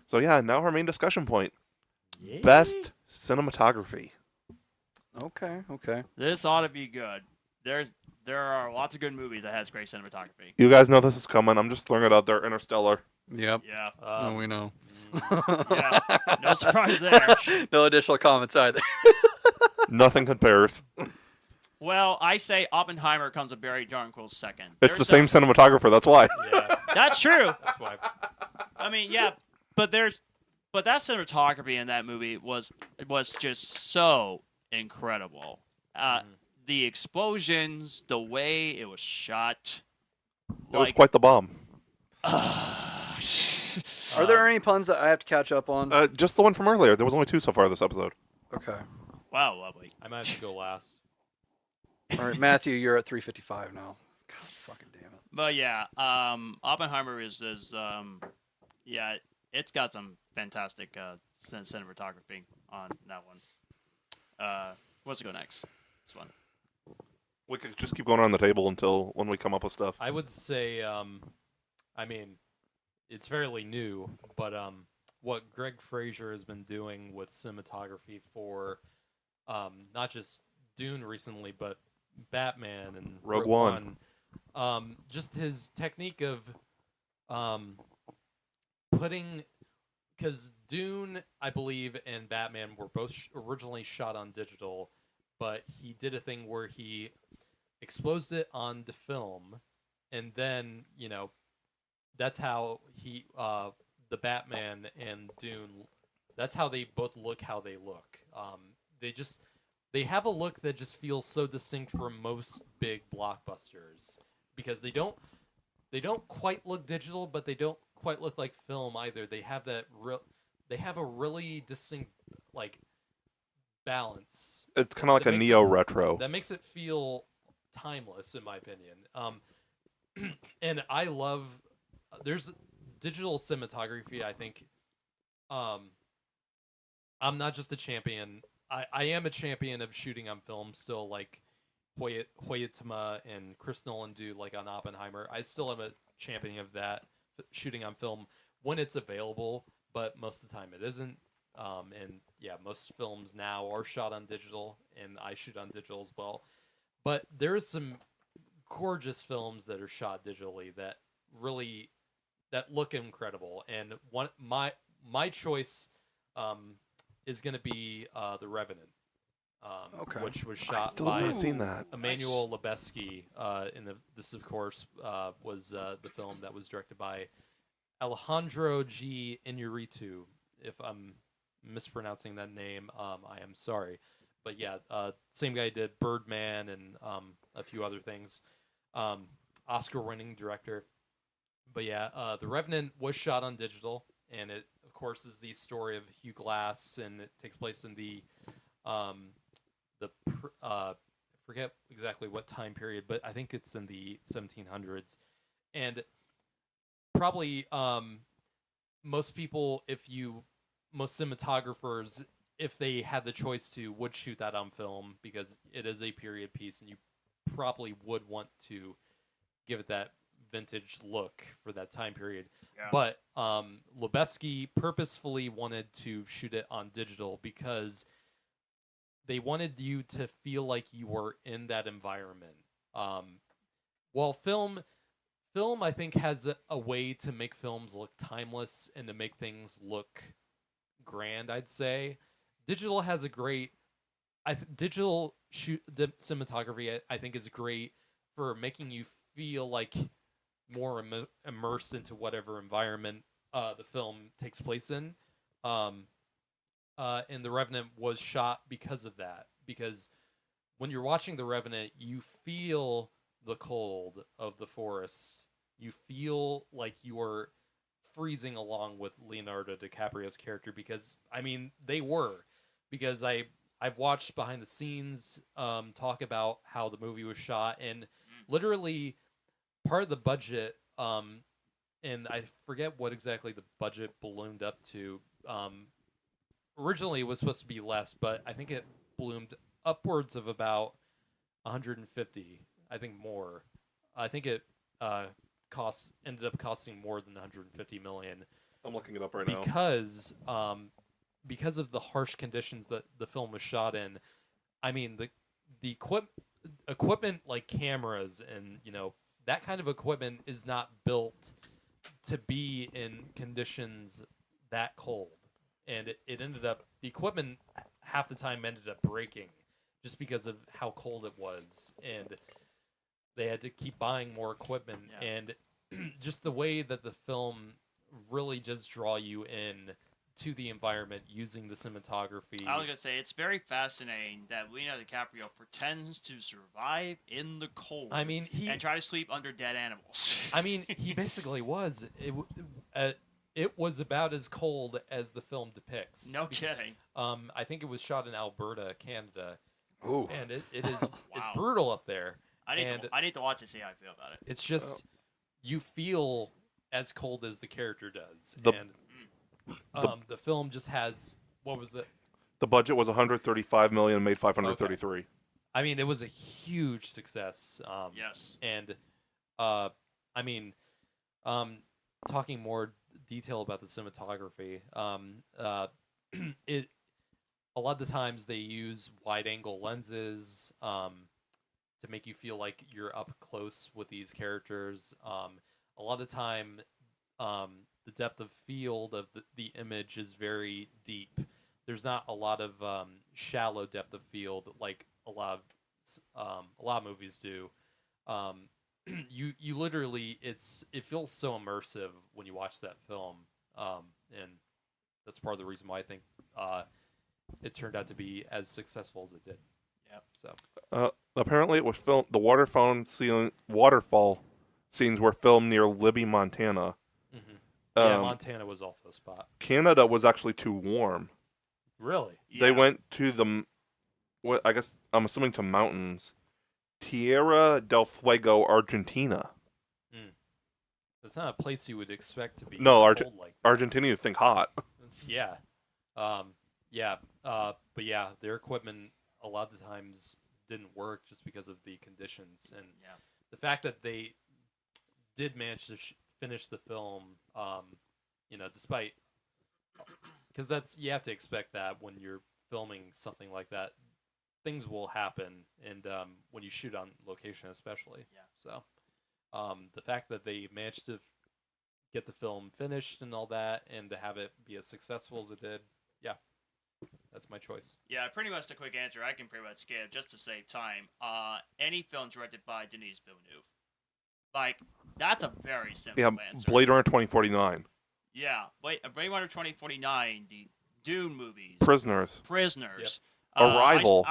So yeah, now our main discussion point: Yeah. best cinematography. Okay. This ought to be good. There are lots of good movies that has great cinematography. You guys know this is coming. I'm just throwing it out there. Interstellar. Yep. Yeah. We know. Yeah. No surprise there. No additional comments either. Nothing compares. Well, I say Oppenheimer comes a very darn close second. It's There's the same cinematographer. That's why. Yeah, That's true. that's why. I mean, yeah, but that cinematography in that movie was just so incredible. The explosions, the way it was shot. It was quite the bomb. Are there any puns that I have to catch up on? Just the one from earlier. There was only 2 so far this episode. Okay. Wow, lovely. I might have to go last. All right, Matthew, you're at 355 now. God fucking damn it. But yeah, Oppenheimer is yeah, it's got some fantastic cinematography on that one. What's to go next? This one. We could just keep going on the table until when we come up with stuff. I would say, I mean, it's fairly new, but what Greg Fraser has been doing with cinematography for not just Dune recently, but Batman and Rogue One. Just his technique of putting because Dune, I believe, and Batman were both originally shot on digital, but he did a thing where he exposed it onto film, and then that's how the Batman and Dune, that's how they both look how they look. They have a look that just feels so distinct from most big blockbusters because they don't quite look digital, but they don't quite look like film either. They have they have a really distinct like balance. It's kind of like a neo retro. That makes it feel timeless, in my opinion. And I love there's digital cinematography. I think I'm not just a champion. I am a champion of shooting on film still, like Hoytema and Chris Nolan do, like on Oppenheimer. I still am a champion of that, shooting on film when it's available, but most of the time it isn't. And yeah, most films now are shot on digital, and I shoot on digital as well. But there's some gorgeous films that are shot digitally that really look incredible. And my choice is going to be The Revenant, Okay. which was I shot still by haven't seen that. Emmanuel Lubezki. This, of course, was the film that was directed by Alejandro G. Inarritu. If I'm mispronouncing that name, I am sorry. But yeah, same guy did Birdman and a few other things. Oscar-winning director. But yeah, The Revenant was shot on digital, and it, of course, is the story of Hugh Glass, and it takes place in I forget exactly what time period, but I think it's in the 1700s. And probably most people, most cinematographers, if they had the choice to, would shoot that on film because it is a period piece, and you probably would want to give it that vintage look for that time period. Yeah. But Lubezki purposefully wanted to shoot it on digital because they wanted you to feel like you were in that environment. Well, film, I think, has a way to make films look timeless and to make things look grand, I'd say. Digital has a great... digital cinematography, I think, is great for making you feel like more immersed into whatever environment the film takes place in. And The Revenant was shot because of that. Because when you're watching The Revenant, you feel the cold of the forest. You feel like you are freezing along with Leonardo DiCaprio's character because, I mean, they were. Because I've watched behind the scenes talk about how the movie was shot, and literally part of the budget, and I forget what exactly the budget ballooned up to. Originally, it was supposed to be less, but I think it ballooned upwards of about 150. I think more. I think it ended up costing more than 150 million. I'm looking it up right now. Because of the harsh conditions that the film was shot in. I mean, the equipment like cameras and that kind of equipment is not built to be in conditions that cold. And it ended up, the equipment half the time ended up breaking just because of how cold it was. And they had to keep buying more equipment. Yeah. And just the way that the film really does draw you in to the environment using the cinematography. I was gonna say it's very fascinating that Leonardo DiCaprio pretends to survive in the cold. I mean, and try to sleep under dead animals. I mean, he basically was. It was about as cold as the film depicts. No kidding. I think it was shot in Alberta, Canada. Ooh. And it is Wow. it's brutal up there. I need to watch to see how I feel about it. It's just you feel as cold as the character does. The film just has, what was it? The budget was 135 million, made 533. I mean, it was a huge success. Yes. And I mean, talking more detail about the cinematography, it a lot of the times they use wide-angle lenses to make you feel like you're up close with these characters. A lot of the time, the depth of field of the image is very deep. There's not a lot of shallow depth of field like a lot of movies do. You literally it feels so immersive when you watch that film, and that's part of the reason why I think it turned out to be as successful as it did. Yep. So Apparently, it was filmed. The waterfall scenes were filmed near Libby, Montana. yeah, Montana was also a spot. Canada was actually too warm. Really? They Yeah. went to I guess I'm assuming to mountains, Tierra del Fuego, Argentina. That's not a place you would expect to be No, cold like that. Argentina, you think hot. Yeah. But yeah, their equipment a lot of the times didn't work just because of the conditions, and Yeah. the fact that they did manage to finish the film, despite, because you have to expect that when you're filming something like that, things will happen, and when you shoot on location, especially. Yeah. So, the fact that they managed to get the film finished and all that, and to have it be as successful as it did, yeah, that's my choice. Yeah, pretty much the quick answer. I can pretty much skip just to save time. Any film directed by Denis Villeneuve. Like, that's a very simple Yeah, answer. Blade Runner 2049. Yeah, Blade Runner 2049, the Dune movies, Prisoners. Prisoners. Arrival.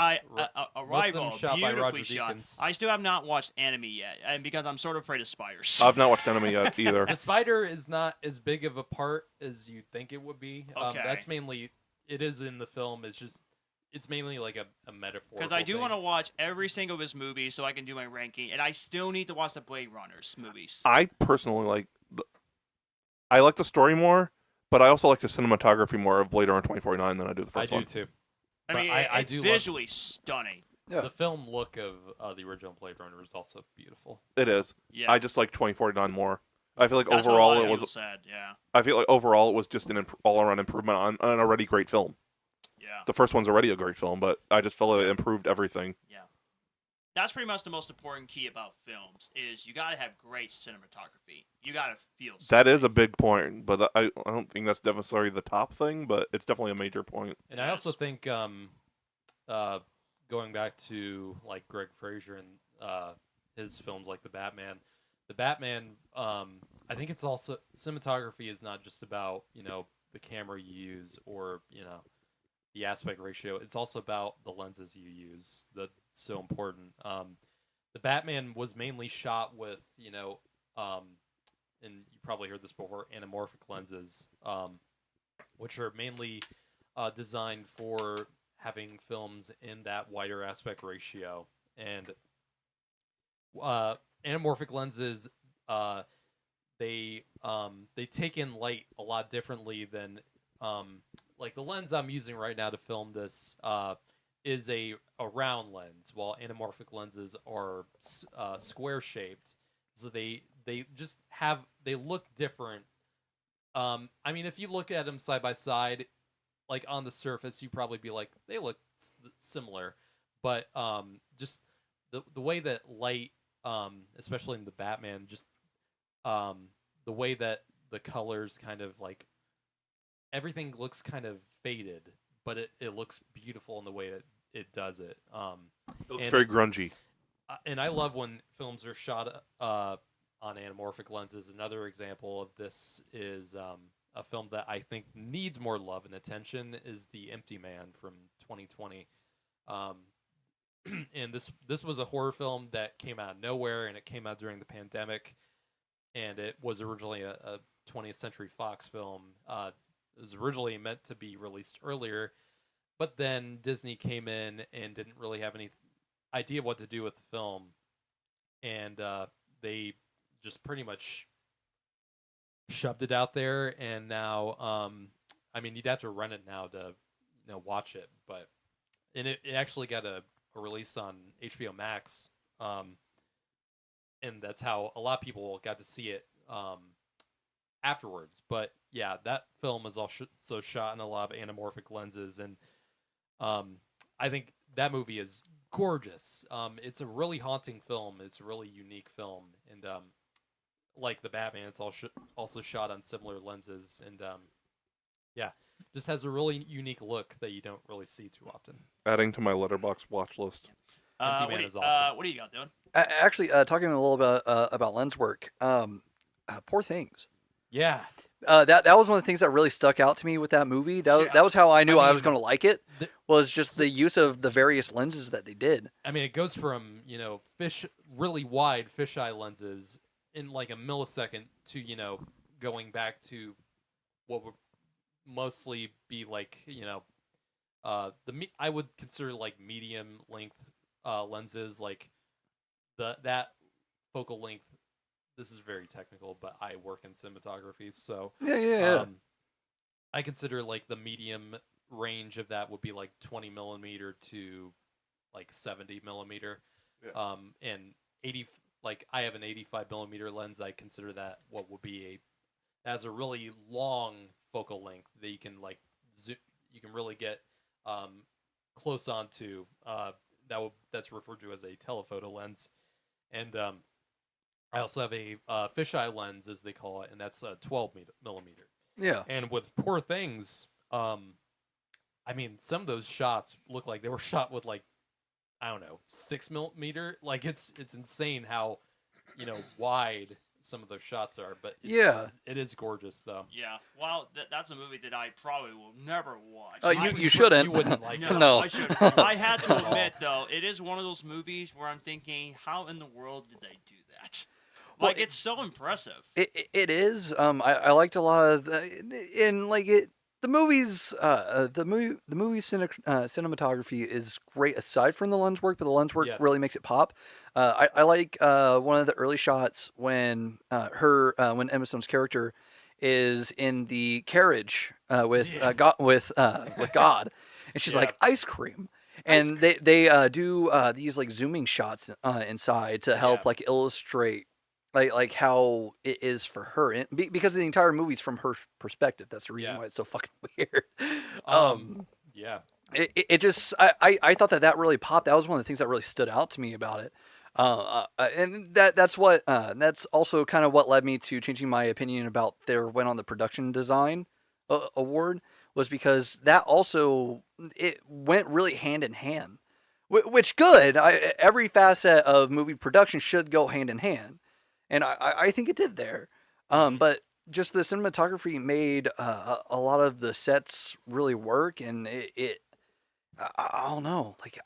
Arrival, shot by beautifully Roger shot. Deakins. I still have not watched Enemy yet, and because I'm sort of afraid of spiders. I've not watched Enemy yet either. The spider is not as big of a part as you think it would be. Okay. That's mainly, it is in the film. It's mainly like a metaphor. Because I do want to watch every single of his movies so I can do my ranking, and I still need to watch the Blade Runners movies. I personally like I like the story more, but I also like the cinematography more of Blade Runner 2049 than I do the first I one. do too. I But mean, I it's do visually stunning. Yeah. The film look of the original Blade Runner is also beautiful. It is. Yeah, I just like 2049 more. I feel like that's what a overall lot of it people was. said. Yeah, I feel like overall it was just an all-around improvement on an already great film. yeah, The first one's already a great film, but I just feel like it improved everything. yeah. That's pretty much the most important key about films is you got to have great cinematography. You got to feel. That is a big point, but I don't think that's necessarily the top thing, but it's definitely a major point. And I also think going back to like Greg Fraser and his films like The Batman, I think it's also cinematography is not just about the camera you use or the aspect ratio. It's also about the lenses you use. That's so important. The Batman was mainly shot with and you probably heard this before, anamorphic lenses, which are mainly designed for having films in that wider aspect ratio. And anamorphic lenses, they take in light a lot differently than like the lens I'm using right now to film this is a round lens, while anamorphic lenses are square shaped. So they look different. I mean, if you look at them side by side, like on the surface, you probably be like they look similar, but just the way that light, especially in the Batman, just the way that the colors kind of like everything looks kind of faded, but it looks beautiful in the way that it does it. It looks very grungy. And I love when films are shot on anamorphic lenses. Another example of this is a film that I think needs more love and attention is The Empty Man from 2020. And this was a horror film that came out of nowhere, and it came out during the pandemic, and it was originally a 20th Century Fox film. It was originally meant to be released earlier, but then Disney came in and didn't really have any idea what to do with the film, and they just pretty much shoved it out there. And now, I mean, you'd have to rent it now to watch it, but it actually got a release on HBO Max, and that's how a lot of people got to see it afterwards. But yeah, that film is also shot in a lot of anamorphic lenses, and I think that movie is gorgeous. It's a really haunting film. It's a really unique film, and like the Batman, it's also shot on similar lenses, and yeah, just has a really unique look that you don't really see too often. Adding to my letterbox watch list. Empty What Man do is you- awesome. what do you got, Dylan? Actually, talking a little bit about lens work. Poor Things. Yeah, That was one of the things that really stuck out to me with that movie. Yeah. That was how I knew I was mean, going to like it. the- Was just the use of the various lenses that they did. I mean, it goes from really wide fisheye lenses in like a millisecond to going back to what would mostly be like I would consider like medium length lenses, like that focal length. This is very technical, but I work in cinematography, so Yeah. I consider like the medium range of that would be like 20 millimeter to like 70 millimeter. Yeah. And 80, like I have an 85 millimeter lens. I consider that what would be has a really long focal length that you can like you can really get close onto. That's referred to as a telephoto lens. And I also have a fisheye lens, as they call it, and that's 12 millimeter. Yeah. And with Poor Things, I mean, some of those shots look like they were shot with like, I don't know, 6 millimeter. Like it's insane how wide some of those shots are. But it is gorgeous though. Yeah. Well, that's a movie that I probably will never watch. You shouldn't. You wouldn't like it. No. I should. I had to admit, though, it is one of those movies where I'm thinking, how in the world did they do that? Well, Like, it's so impressive. It is. I liked a lot of the movies. The movie cinematography is great aside from the lens work, but the lens work Yes. really makes it pop. I like one of the early shots when when Emma Stone's character is in the carriage with God, and she's Yeah. like ice cream. And they do these like zooming shots inside to help Yeah. like illustrate like how it is for her, and because the entire movie's from her perspective. That's the reason Yeah. why it's so fucking weird. Yeah. It just I thought that really popped. That was one of the things that really stood out to me about it. And that's also kind of what led me to changing my opinion about their win on the production design award, was because that also it went really hand in hand, which good. Every facet of movie production should go hand in hand, and I think it did there. But just the cinematography made a lot of the sets really work, and I don't know, like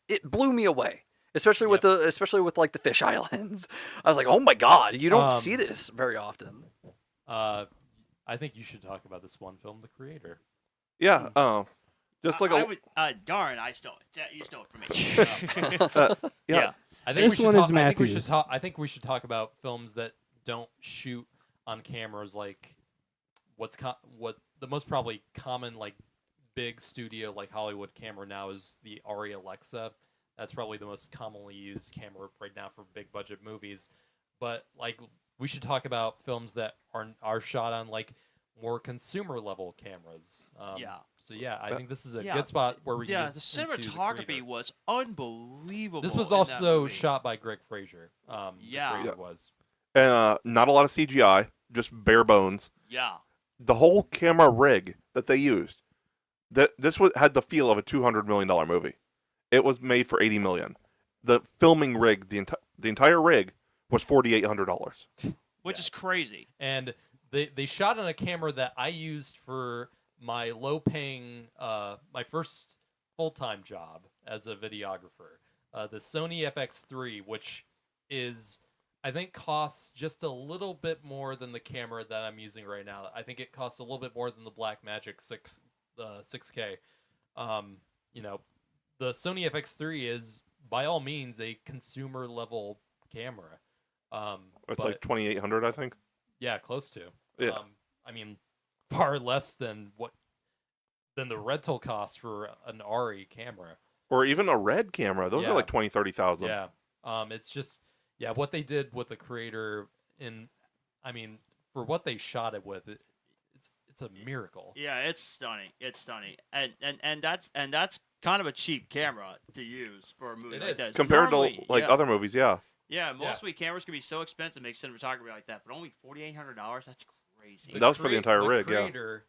it blew me away. Especially with like the fish islands. I was like, oh my god, you don't see this very often. I think you should talk about this one film, The Creator. Yeah. Just like I would. Darn, I stole it. Yeah, you stole it from me. yeah. I think This we should one talk. is Matthew's. I think we should talk about films that don't shoot on cameras, like what the most probably common like big studio like Hollywood camera now is the Arri Alexa. That's probably the most commonly used camera right now for big budget movies. But like we should talk about films that are shot on like more consumer level cameras. Yeah. So yeah, I think this is a Yeah. good spot where we Yeah, can the get into cinematography Creator. was unbelievable. This was in that also movie. shot by Greg Fraser. Yeah. The Creator Yeah. was. And not a lot of CGI, just bare bones. Yeah. The whole camera rig that they used, this had the feel of a $200 million movie. It was made for $80 million. The filming rig, the entire rig, was $4,800. Which is crazy. And they shot on a camera that I used for my low-paying, my first full-time job as a videographer, the Sony FX3, which is, I think, costs just a little bit more than the camera that I'm using right now. I think it costs a little bit more than the Blackmagic 6K. The Sony FX3 is, by all means, a consumer-level camera. It's but- like 2,800, I think. Yeah, close to. Yeah. I mean, far less than the rental cost for an Arri camera. Or even a red camera. Those Yeah. are like 20, 30,000. Yeah. It's just what they did with the Creator for what they shot it with, it's a miracle. Yeah, it's stunning. It's stunning. And that's kind of a cheap camera to use for a movie It like is. this. Compared Normally, to like yeah. other movies, yeah. Yeah, mostly cameras can be so expensive to make cinematography like that, but only $4,800. That's crazy. That was for the entire rig, yeah. Creator,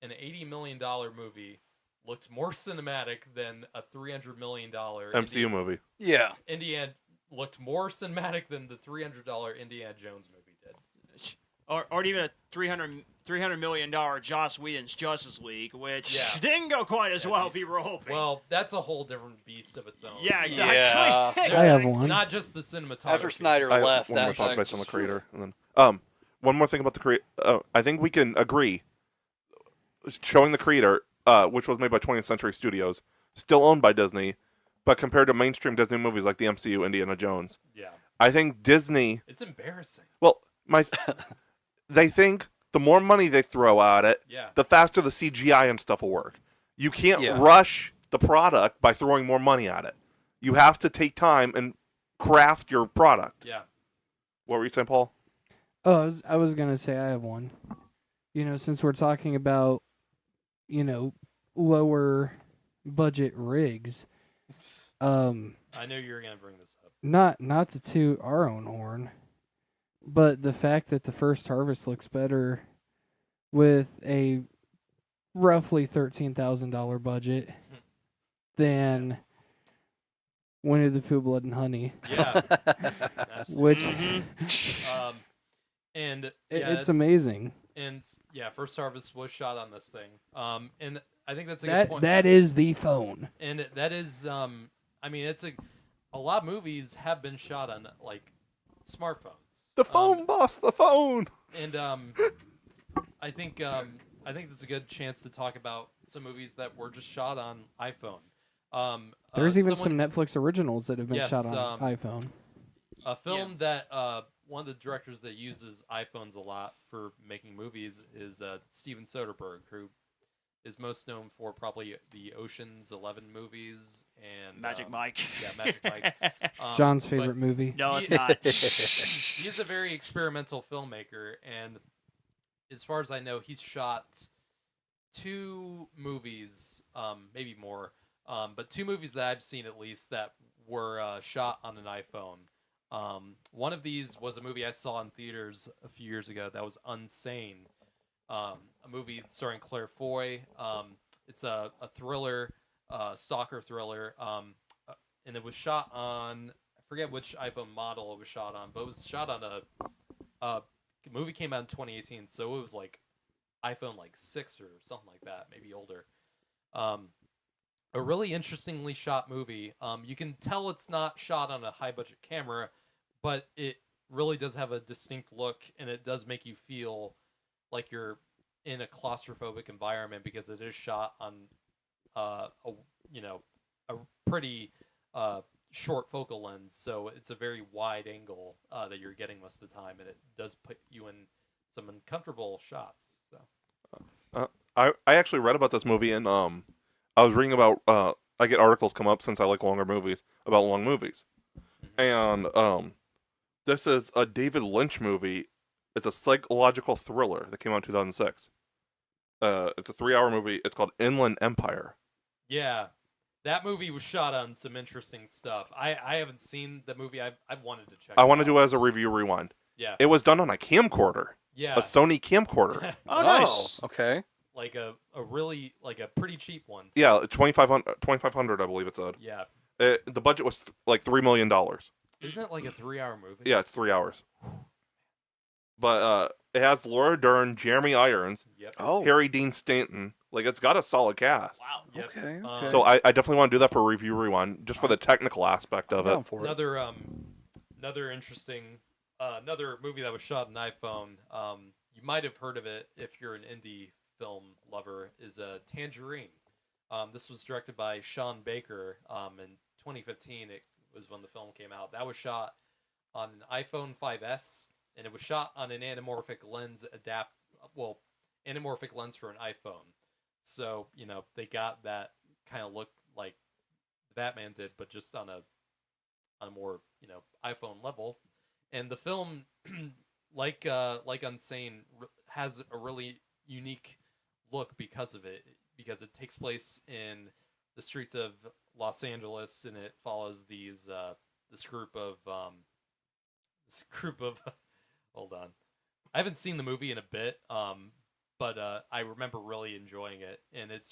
an $80 million movie, looked more cinematic than a $300 million MCU movie. Yeah. Indiana looked more cinematic than the $300 Indiana Jones movie did. Or even a $300 million Joss Whedon's Justice League, which Yeah. didn't go quite as well as people were hoping. Well, that's a whole different beast of its own. yeah, exactly. Yeah. There's I have one. Not just the cinematography. After Snyder I have left, one more that's thought based on the creator, and then one more thing about the creator. I think we can agree. Showing the creator, which was made by 20th Century Studios, still owned by Disney, but compared to mainstream Disney movies like the MCU, Indiana Jones, Yeah, I think Disney. it's embarrassing. Well, they think the more money they throw at it, Yeah, the faster the CGI and stuff will work. You can't Yeah. rush the product by throwing more money at it. You have to take time and craft your product. yeah. What were you saying, Paul? Oh, I was gonna say I have one. Since we're talking about, lower budget rigs, I knew you were gonna bring this up. not to toot our own horn, but the fact that the First Harvest looks better with a roughly $13,000 budget than Winnie the Pooh, Blood and Honey, Yeah, which Mhm. and it's amazing. And yeah, First Harvest was shot on this thing. And I think that's a good That point. that is the phone. And that is, I mean, it's a lot of movies have been shot on like smartphones. The phone, boss, the phone. And I think this is a good chance to talk about some movies that were just shot on iPhone. There's even someone- some Netflix originals that have been Yes, shot on iPhone. A film that one of the directors that uses iPhones a lot for making movies is Steven Soderbergh, who is most known for probably the Ocean's 11 movies and Magic Mike. Yeah, Magic Mike. John's but favorite movie. No, it's not. He's a very experimental filmmaker, and as far as I know, he's shot 2 movies, maybe more, but 2 movies that I've seen at least that were shot on an iPhone. One of these was a movie I saw in theaters a few years ago that was Unsane, a movie starring Claire Foy. It's a thriller, stalker thriller, and it was shot on, I forget which iPhone model it was shot on, but it was shot on the movie came out in 2018, so it was like iPhone like 6 or something like that, maybe older. A really interestingly shot movie. You can tell it's not shot on a high budget camera, but it really does have a distinct look, and it does make you feel like you're in a claustrophobic environment because it is shot on a pretty short focal lens, so it's a very wide angle that you're getting most of the time, and it does put you in some uncomfortable shots. So I actually read about this movie, and I was reading about. I get articles come up since I like longer movies about long movies, and this is a David Lynch movie. It's a psychological thriller that came out in 2006. It's a 3-hour movie. It's called Inland Empire. yeah, that movie was shot on some interesting stuff. I haven't seen the movie. I've wanted to check. I it want to out. do it as a review rewind. Yeah, It was done on a camcorder, yeah, a Sony camcorder. Oh, nice. Okay. like a really like a pretty cheap one. Yeah, 2,500, I believe it said. Yeah, The budget was like $3 million. isn't it like a 3-hour movie? Yeah, it's 3 hours. But it has Laura Dern, Jeremy Irons, Yep. Oh. Harry Dean Stanton. Like, it's got a solid cast. Wow. Yep. Okay. Um, Okay. So I definitely want to do that for a review rewind, just for the technical aspect of I'm down it. for it. Another interesting another movie that was shot on iPhone. You might have heard of it if you're an indie film lover. Is Tangerine. This was directed by Sean Baker. In 2015, it was when the film came out. That was shot on an iPhone 5S, and it was shot on an anamorphic lens anamorphic lens for an iPhone. So they got that kind of look like Batman did, but just on a more iPhone level. And the film, like Unsane, has a really unique look because of it, because it takes place in the streets of Los Angeles, and it follows this group of this group of hold on, I haven't seen the movie in a bit, but I remember really enjoying it, and it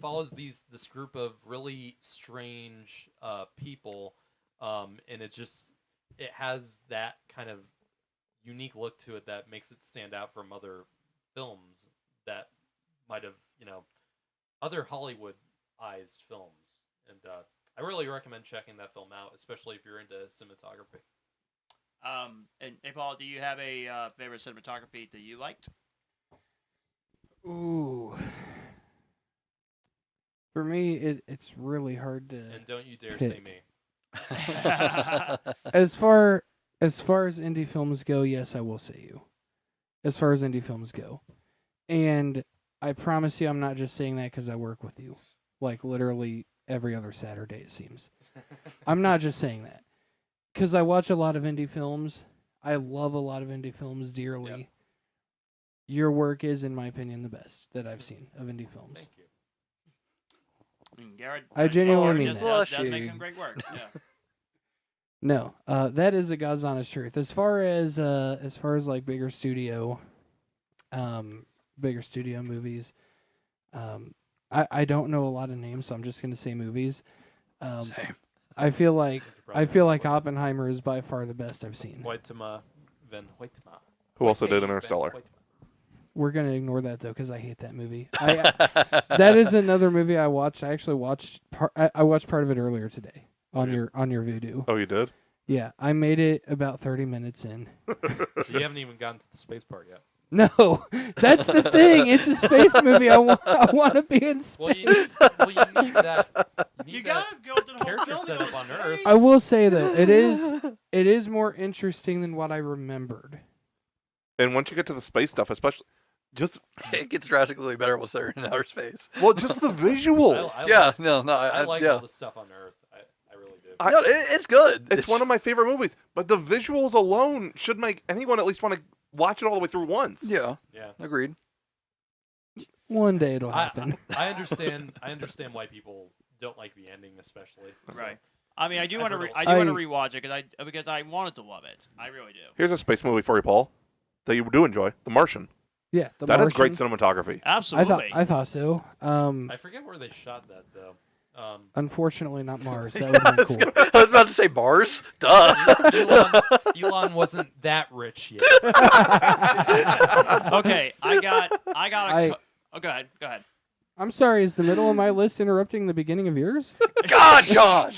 follows this group of really strange people, and it has that kind of unique look to it that makes it stand out from other films that might have, other Hollywoodized films. And I really recommend checking that film out, especially if you're into cinematography. And hey, Paul, do you have a favorite cinematography that you liked? Ooh. For me, it's really hard to. And don't you dare pick. say me. As far as indie films go, yes, I will say you. As far as indie films go, and I promise you, I'm not just saying that because I work with you, like literally every other Saturday it seems. I'm not just saying that because I watch a lot of indie films. I love a lot of indie films dearly. Yep. Your work is, in my opinion, the best that I've seen of indie films. Thank you. Garrett, I genuinely mean that. that. That makes some great work. Yeah. No, that is the God's honest truth. As far as like bigger studio movies, I don't know a lot of names, so I'm just gonna say movies. Same. I feel like Oppenheimer is by far the best I've seen. Hoytema Van Hoytema. Who also did Van Interstellar? Hoytema. We're gonna ignore that though because I hate that movie. That is another movie I watched. I actually watched I watched part of it earlier today on your Vudu. Oh, you did? Yeah, I made it about 30 minutes in. So you haven't even gotten to the space part yet. No, that's the thing. It's a space movie. I want to be in space. Well, you need that. You gotta go to the whole character film to setup go on to Earth. space. I will say though, it is more interesting than what I remembered. And once you get to the space stuff, especially just It gets drastically better once they're in outer space. just the visuals. I I like yeah. all the stuff on Earth. I really do. I- No, it's good. It's one of my favorite movies, but the visuals alone should make anyone at least want to watch it all the way through once. Yeah, Yeah. agreed. One day it'll happen. I understand why people don't like the ending, especially. So, Right. I mean, I do want to heard I a- do want to rewatch it because I wanted to love it. I really do. Here's a space movie for you, Paul, that you do enjoy: The Martian. Yeah, That is great cinematography. Absolutely. I thought so. I forget where they shot that though. Unfortunately, not Mars. That would have been cool. I was about to say bars. Duh. Elon wasn't that rich yet. Okay, I got oh, go ahead. I'm sorry. Is the middle of my list interrupting the beginning of yours? God, John.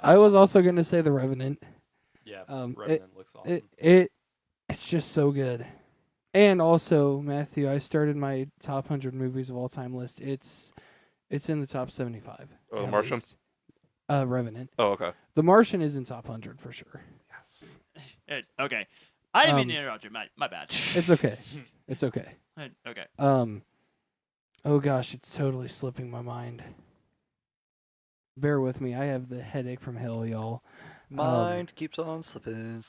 I was also going to say The Revenant. Yeah, Um, Revenant looks awesome. It's just so good. And also, Matthew, I started my top 100 movies of all time list. It's in the top 75. Oh, The at Martian? least. Revenant. Oh, okay. The Martian is in top 100 for sure. Yes. Okay. I didn't mean to interrupt you. My bad. It's okay. It's okay. Okay. Oh gosh, it's totally slipping my mind. Bear with me. I have the headache from hell, y'all. Mind keeps on slipping.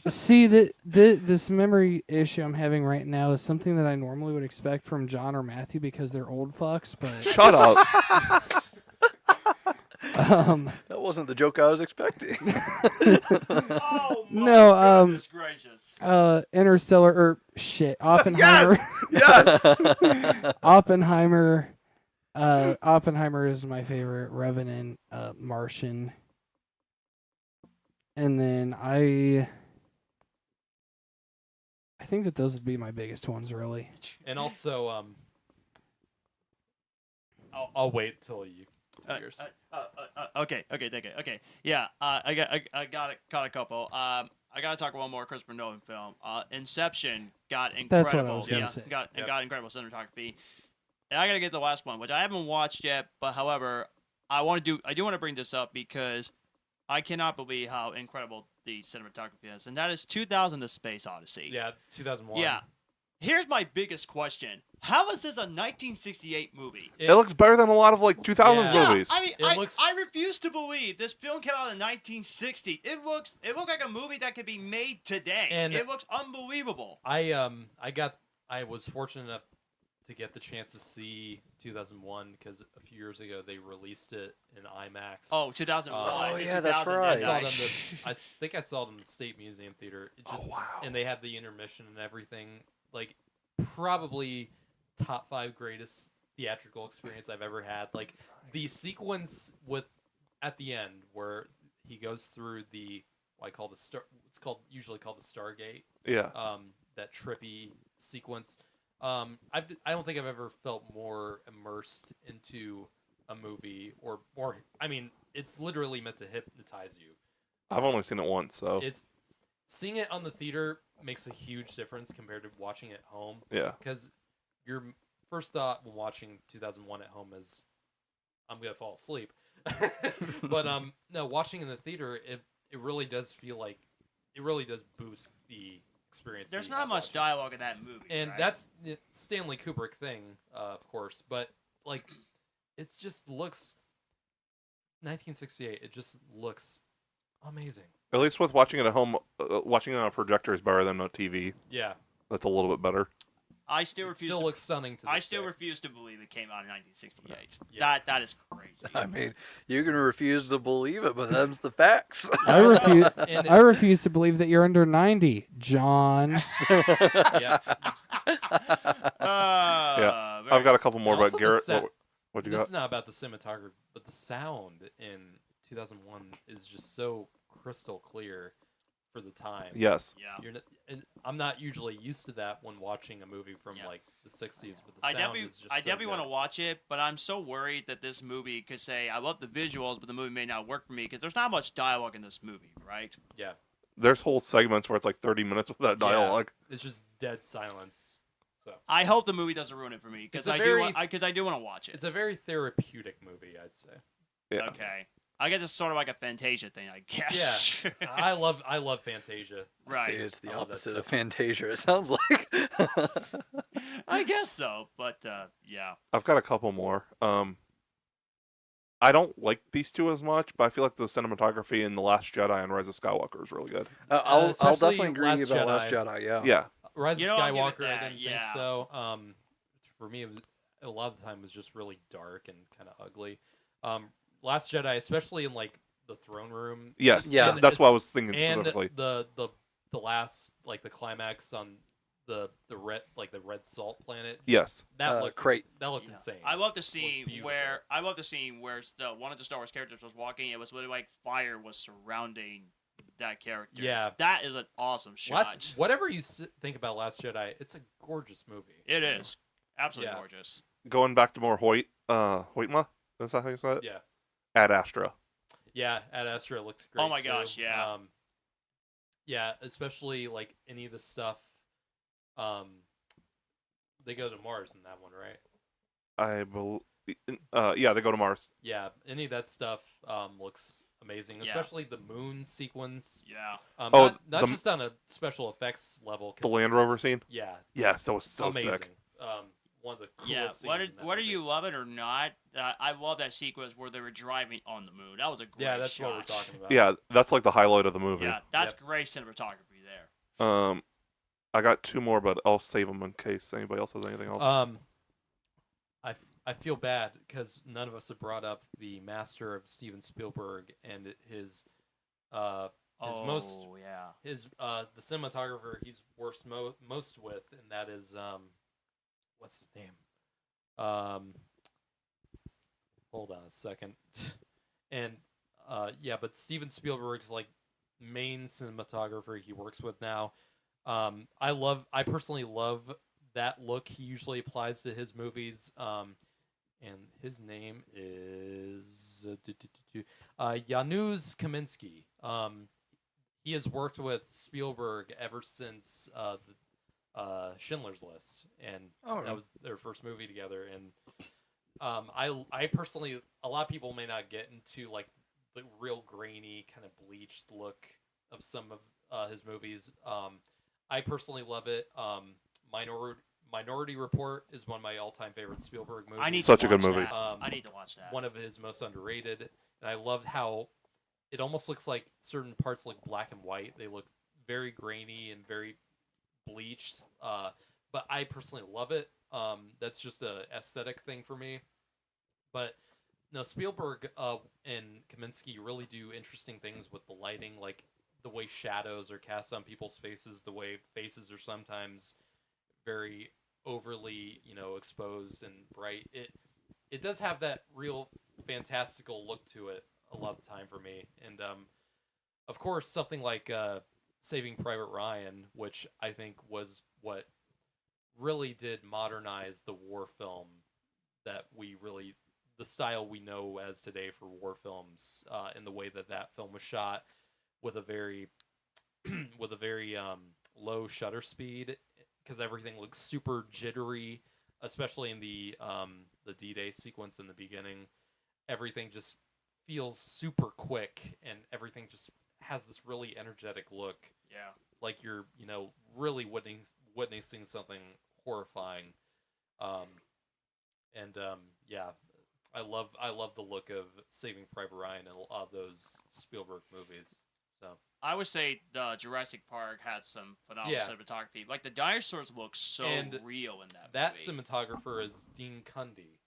See, this memory issue I'm having right now is something that I normally would expect from John or Matthew because they're old fucks, but Shut up. That wasn't the joke I was expecting. Oh my No, goodness gracious. Interstellar or shit, Oppenheimer. Yes. Oppenheimer. Oppenheimer is my favorite. Revenant, Martian, and then I think that those would be my biggest ones, really. And also, I'll wait till you. Yours. Okay. Thank you. Okay. Yeah. I got a couple. I gotta talk one more Christopher Nolan film. Inception got incredible. That's what I was gonna say. Got incredible cinematography. And I gotta get the last one, which I haven't watched yet. But however, I do want to bring this up because I cannot believe how incredible the cinematography is, and that is 2000: A Space Odyssey. Yeah, 2001. Yeah. Here's my biggest question: how is this a 1968 movie? It looks better than a lot of 2000s Yeah. movies. I mean, It looks- I refuse to believe this film came out in 1960. It looked like a movie that could be made today. And it looks unbelievable. I was fortunate enough to get the chance to see 2001 because a few years ago they released it in IMAX. Oh, 2001. Oh, It's yeah, that's 2000, right. I saw it nice. in the. Think I saw it in the State Museum Theater. It just, Oh, wow. And they had the intermission and everything. Like, probably top 5 greatest theatrical experience I've ever had. Like the sequence with at the end where he goes through the what I call the star. It's usually called the Stargate. Yeah. That trippy sequence. I don't think I've ever felt more immersed into a movie or I mean, it's literally meant to hypnotize you. I've only seen it once, so It's seeing it on the theater makes a huge difference compared to watching it at home yeah. because your first thought when watching 2001 at home is I'm gonna fall asleep. But no, watching in the theater, it really does feel like it really does boost the experience. There's that you not have much watching. dialogue in that movie. And right? that's the Stanley Kubrick thing, of course. But like, it just looks 1968. It just looks amazing. At least with watching it at home, watching it on a projector is better than a TV. Yeah, That's a little bit better. I still it refuse. still to, looks stunning. To I this still day. refuse to believe it came out in 1968. Yeah. That is crazy. I mean, you can refuse to believe it, but them's the facts. I refuse. And I refuse to believe that you're under 90, John. yeah. I've got a couple more, And also but the Garrett, set- what you This got? is not about the cinematography, but the sound in 2001 is just so crystal clear for the time. Yes. Yeah. And I'm not usually used to that when watching a movie from Yeah. like the 60s, but the I sound definitely, is just I so definitely want to good. watch it, but I'm so worried that this movie could say I love the visuals, but the movie may not work for me because there's not much dialogue in this movie, right? Yeah, There's whole segments where it's like 30 minutes without Yeah. dialogue. it's just dead silence. So I hope the movie doesn't ruin it for me because It's a I very- do want to watch it. it's a very therapeutic movie, I'd say. Yeah. Okay, I get this sort of like a Fantasia thing, I guess. I love Fantasia. Right. See, it's the I love that opposite of stuff. Fantasia, it sounds like. I guess so, but yeah. I've got a couple more. I don't like these two as much, but I feel like the cinematography in The Last Jedi and Rise of Skywalker is really good. I'll especially definitely agree Last about Last Jedi. Jedi, yeah. Yeah. Rise You of know, I'll give it Skywalker, I that, didn't yeah. think so. For me, it was a lot of the time was just really dark and kind of ugly. Last Jedi, especially in like the throne room. Yes. Yeah. That's what I was thinking And specifically. the last like the climax on the red salt planet. Yes. That looked Crate. That looked Yeah. insane. I love the scene beautiful. where one of the Star Wars characters was walking. It was literally like fire was surrounding that character. Yeah. That is an awesome shot. Whatever you think about Last Jedi, it's a gorgeous movie. It is absolutely Yeah. gorgeous. Going back to more Hoytma? Is that how you say it? Yeah. Ad Astra. Yeah, Ad Astra looks great. Oh my too. gosh, yeah. Yeah, especially like any of the stuff. They go to Mars in that one, right? I believe. Yeah, they go to Mars. Yeah, any of that stuff looks amazing, Yeah. especially the moon sequence. Yeah. Oh, not the- just on a special effects level. 'cause The Land Rover scene. Yeah, Yes, that was so amazing. sick. One of the coolest Yeah. scenes Whether in that whether movie. you love it or not, I love that sequence where they were driving on the moon. That was a great Yeah, that's shot. what we're talking about. Yeah, that's like the highlight of the movie. Yeah, that's Yep. great cinematography there. I got two more, but I'll save them in case anybody else has anything else. I feel bad because none of us have brought up the master of Steven Spielberg and his the cinematographer he's worked most with, and that is what's his name? Hold on a second. And but Steven Spielberg's like main cinematographer he works with now. I personally love that look he usually applies to his movies. And his name is Janusz Kaminski. He has worked with Spielberg ever since Schindler's List, and that was their first movie together. And I personally, a lot of people may not get into like the real grainy kind of bleached look of some of his movies. I personally love it. Minority Report is one of my all-time favorite Spielberg movies. I need Such to a good watch movie. that. I need to watch that. One of his most underrated, and I loved how it almost looks like certain parts look black and white. They look very grainy and very bleached. but I personally love it. That's just a aesthetic thing for me. But no, Spielberg and Kaminsky really do interesting things with the lighting, like the way shadows are cast on people's faces, the way faces are sometimes very overly, exposed and bright. It does have that real fantastical look to it a lot of the time for me. And of course, something like Saving Private Ryan, which I think was what really did modernize the war film that the style we know as today for war films, in the way that film was shot with a very low shutter speed, because everything looks super jittery, especially in the D-Day sequence in the beginning. Everything just feels super quick, and everything just has this really energetic look. Yeah. Like you're, really witnessing something horrifying. Yeah, I love the look of Saving Private Ryan and a lot of those Spielberg movies. So I would say the Jurassic Park had some phenomenal cinematography. Like the dinosaurs look so real in that movie. Cinematographer is Dean Cundy,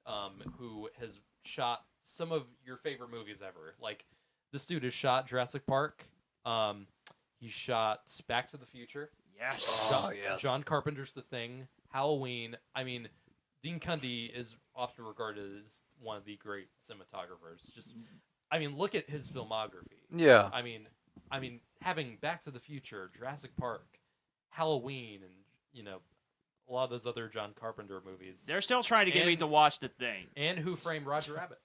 who has shot some of your favorite movies ever. Like this dude has shot Jurassic Park. He shot Back to the Future. Yes. Yes. John Carpenter's The Thing, Halloween. I mean, Dean Cundy is often regarded as one of the great cinematographers. Look at his filmography. Yeah. I mean, having Back to the Future, Jurassic Park, Halloween, and a lot of those other John Carpenter movies. They're still trying to get me to watch The Thing. And Who Framed Roger Rabbit.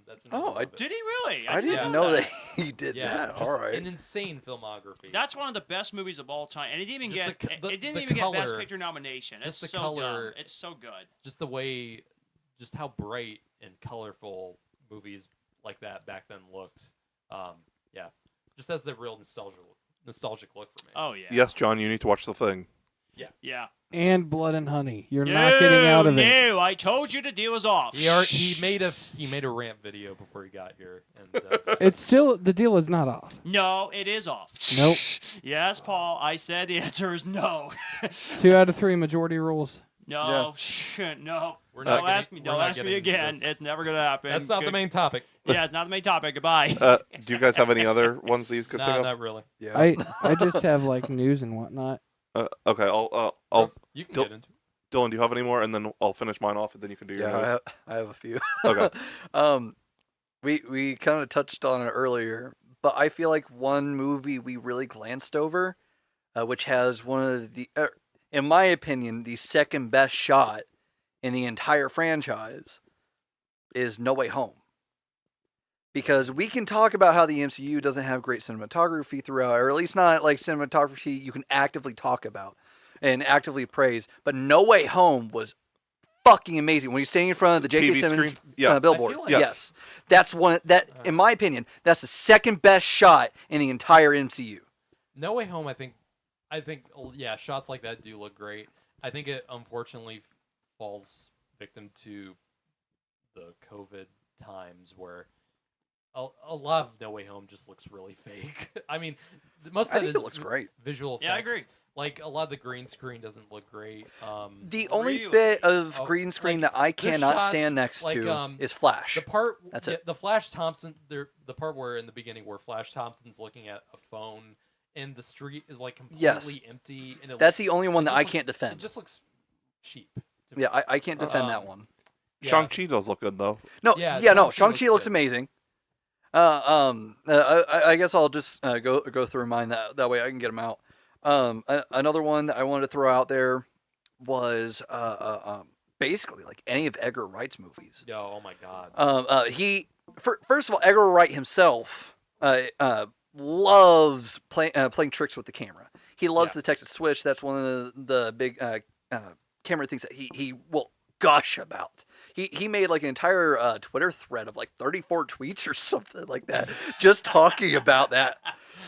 That's did he really? I didn't know that he did that. Just all right. an insane filmography. That's one of the best movies of all time, and it didn't even the get color, Best Picture nomination. Just It's the so color, dumb. It's so good. Just the way, just how bright and colorful movies like that back then looked. Just has the real nostalgic look for me. Oh yeah. Yes, John, you need to watch The Thing. Yeah. And Blood and Honey. You're not getting out of it. No, I told you the deal was off. He made a rant video before he got here, and It's still, the deal is not off. No, it is off. Nope. Yes, Paul. I said the answer is no. 2 out of 3 majority rules. No, no. Don't ask me again. It's never gonna happen. That's not the main topic. Yeah, it's not the main topic. Goodbye. Do you guys have any other ones that you could think of? Not really. Yeah. I just have like news and whatnot. Okay, I'll You can get into it. Dylan, do you have any more? And then I'll finish mine off, and then you can do your news. I have a few. Okay. We kind of touched on it earlier, but I feel like one movie we really glanced over, which has one of the, in my opinion, the second best shot in the entire franchise, is No Way Home. Because we can talk about how the MCU doesn't have great cinematography throughout, or at least not like cinematography you can actively talk about and actively praise. But No Way Home was fucking amazing. When you're standing in front of the J.K. TV Simmons screen? Yes. billboard, I feel like- yes, that's one that, in my opinion, that's the second best shot in the entire MCU. No Way Home, I think, shots like that do look great. I think it unfortunately falls victim to the COVID times where a lot of No Way Home just looks really fake. I mean, most of I that think is it looks great. visual effects. Yeah, I agree. Like, a lot of the green screen doesn't look great. The only Really? bit of Oh, green screen like, that I there's cannot shots, stand next like, to is Flash. The part, That's it. the Flash Thompson, the part where in the beginning where Flash Thompson's looking at a phone and the street is like completely empty. And That's the only one that I can't defend. It just looks cheap. to me. Yeah, I can't defend that one. Yeah. Shang-Chi does look good, though. No, Yeah, no, Shang-Chi Shang-Chi looks looks good. amazing. I guess I'll just go through mine that way I can get them out. Another one that I wanted to throw out there was basically like any of Edgar Wright's movies. Yo, oh my god. First of all, Edgar Wright himself loves playing tricks with the camera. He loves the Texas switch. That's one of the big camera things that he will gush about. He made like an entire Twitter thread of like 34 tweets or something like that, just talking about that.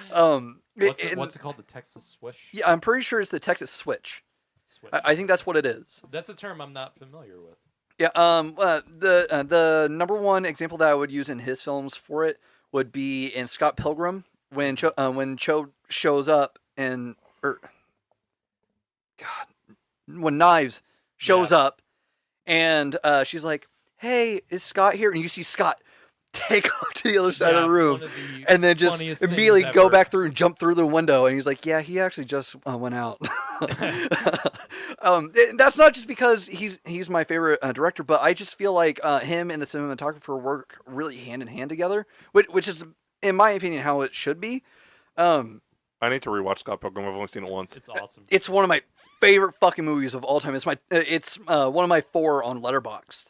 What's it called? The Texas Swish? Yeah, I'm pretty sure it's the Texas switch. Switch. I think that's what it is. That's a term I'm not familiar with. Yeah. The number one example that I would use in his films for it would be in Scott Pilgrim when Cho shows up and when Knives shows up, and she's like, "Hey, is Scott here?" And you see Scott take off to the other side of the room, one of the and then just funniest immediately things go ever. back through and jump through the window. And he's like, "Yeah, he actually just went out." That's not just because he's my favorite director, but I just feel like him and the cinematographer work really hand in hand together, which is, in my opinion, how it should be. I need to rewatch Scott Pilgrim. I've only seen it once. It's awesome. It's one of my favorite fucking movies of all time. It's one of my 4 on Letterboxd.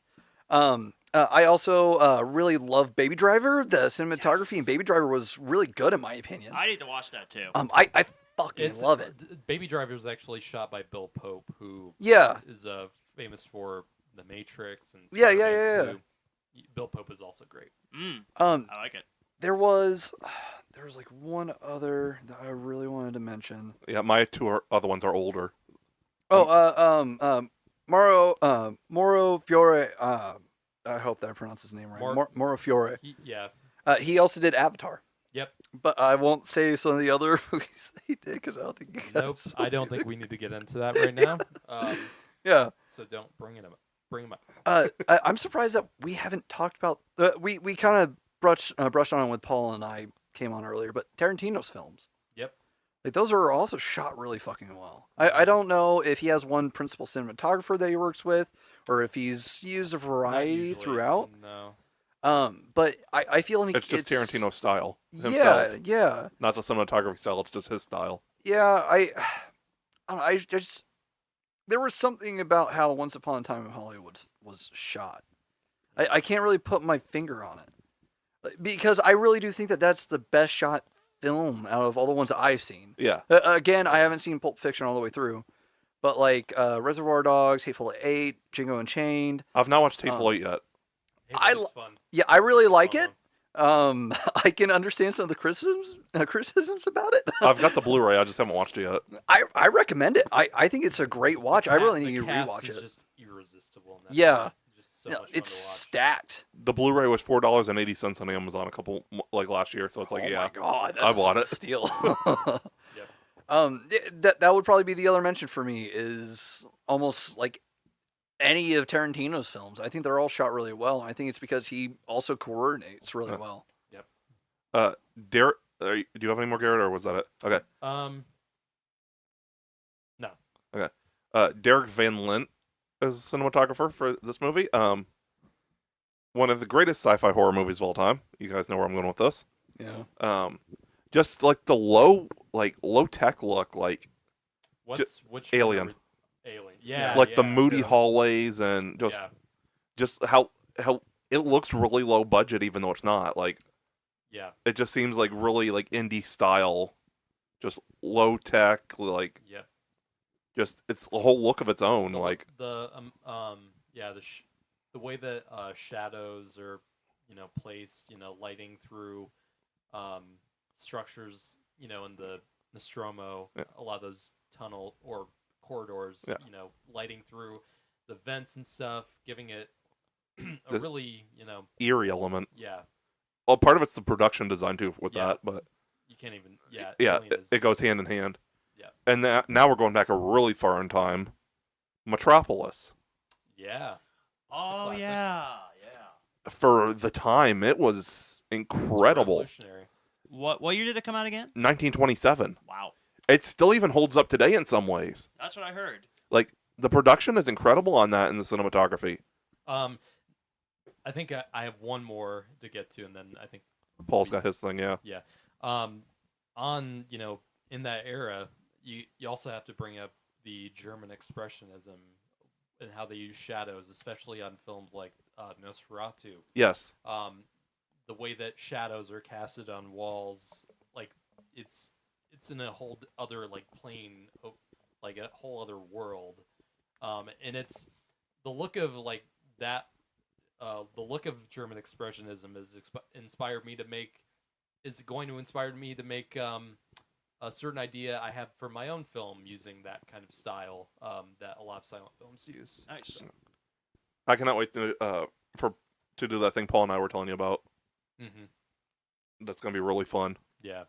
I also really love Baby Driver. The cinematography in Baby Driver was really good, in my opinion. I need to watch that too. I fucking love it. Baby Driver was actually shot by Bill Pope, who Yeah. is famous for The Matrix and Yeah. Spider-Man 2. Bill Pope is also great. I like it. There was like one other that I really wanted to mention. Yeah, my 2 other ones are older. Mauro Fiore. I hope that I pronounced his name right. Mauro Fiore. He also did Avatar. Yep. But I won't say some of the other movies that he did because I don't think. Nope. I don't think we need to get into that right now. Yeah. So don't bring him up. I'm surprised that we haven't talked about. We kind of brushed on it with Paul and I came on earlier, but Tarantino's films. Yep. Like those are also shot really fucking well. I don't know if he has one principal cinematographer that he works with, or if he's used a variety throughout. No. But I feel like It's just Tarantino's style. Yeah, Himself. yeah, Not the cinematography style. It's just his style. yeah. I don't know, I just there was something about how Once Upon a Time in Hollywood was shot. I can't really put my finger on it because I really do think that that's the best shot film out of all the ones that I've seen. Yeah. Again, I haven't seen Pulp Fiction all the way through, but like Reservoir Dogs, Hateful Eight, Django Unchained. I've not watched Hateful Eight yet. It's fun. Yeah, I really like fun it. I can understand some of the criticisms about it. I've got the Blu-ray. I just haven't watched it yet. I recommend it. I think it's a great watch. I really need to rewatch is it. just irresistible. In that Yeah. movie. Just so much fun It's to watch. stacked. The Blu-ray was $4.80 on Amazon last year, so it's like, Oh yeah, my god, that's I bought a it. steal. Yep. That would probably be the other mention for me is almost like any of Tarantino's films. I think they're all shot really well. I think it's because he also coordinates really well. Derek, do you have any more, Garrett, or was that it? Okay. No. Okay. Derek Van Lint is a cinematographer for this movie. One of the greatest sci-fi horror movies of all time. You guys know where I'm going with this. Yeah. Just like the low tech look, like Which Alien. one Alien. Yeah. like the yeah. moody hallways and just how it looks really low budget, even though it's not. Like, Yeah. it just seems like really like indie style, just low tech, like Yep. just it's a whole look of its own. The, Like the the way that shadows are placed, lighting through structures, in the Nostromo, Yeah. a lot of those tunnel or corridors, Yeah. lighting through the vents and stuff, giving it a The- really, eerie element. yeah, Well, part of it's the production design too with Yeah. that, but you can't even, yeah, Alien is- it goes hand in hand. Yeah. And now we're going back a really far in time. Metropolis. Yeah. Oh classic. yeah. For the time, it was It's incredible. revolutionary. What year did it come out again? 1927. Wow, It still even holds up today in some ways. that's what I heard. Like, the production is incredible on that, and the cinematography. I think I have one more to get to, and then I think Paul's got his thing, yeah. on in that era, you also have to bring up the German expressionism and how they use shadows, especially on films like Nosferatu. Yes. The way that shadows are casted on walls, like it's in a whole other like plane, like a whole other world, and it's the look of like that. The look of German expressionism is going to inspire me to make a certain idea I have for my own film using that kind of style that a lot of silent films use. Nice. I cannot wait to do that thing Paul and I were telling you about. Mm-hmm. That's going to be really fun. Yeah.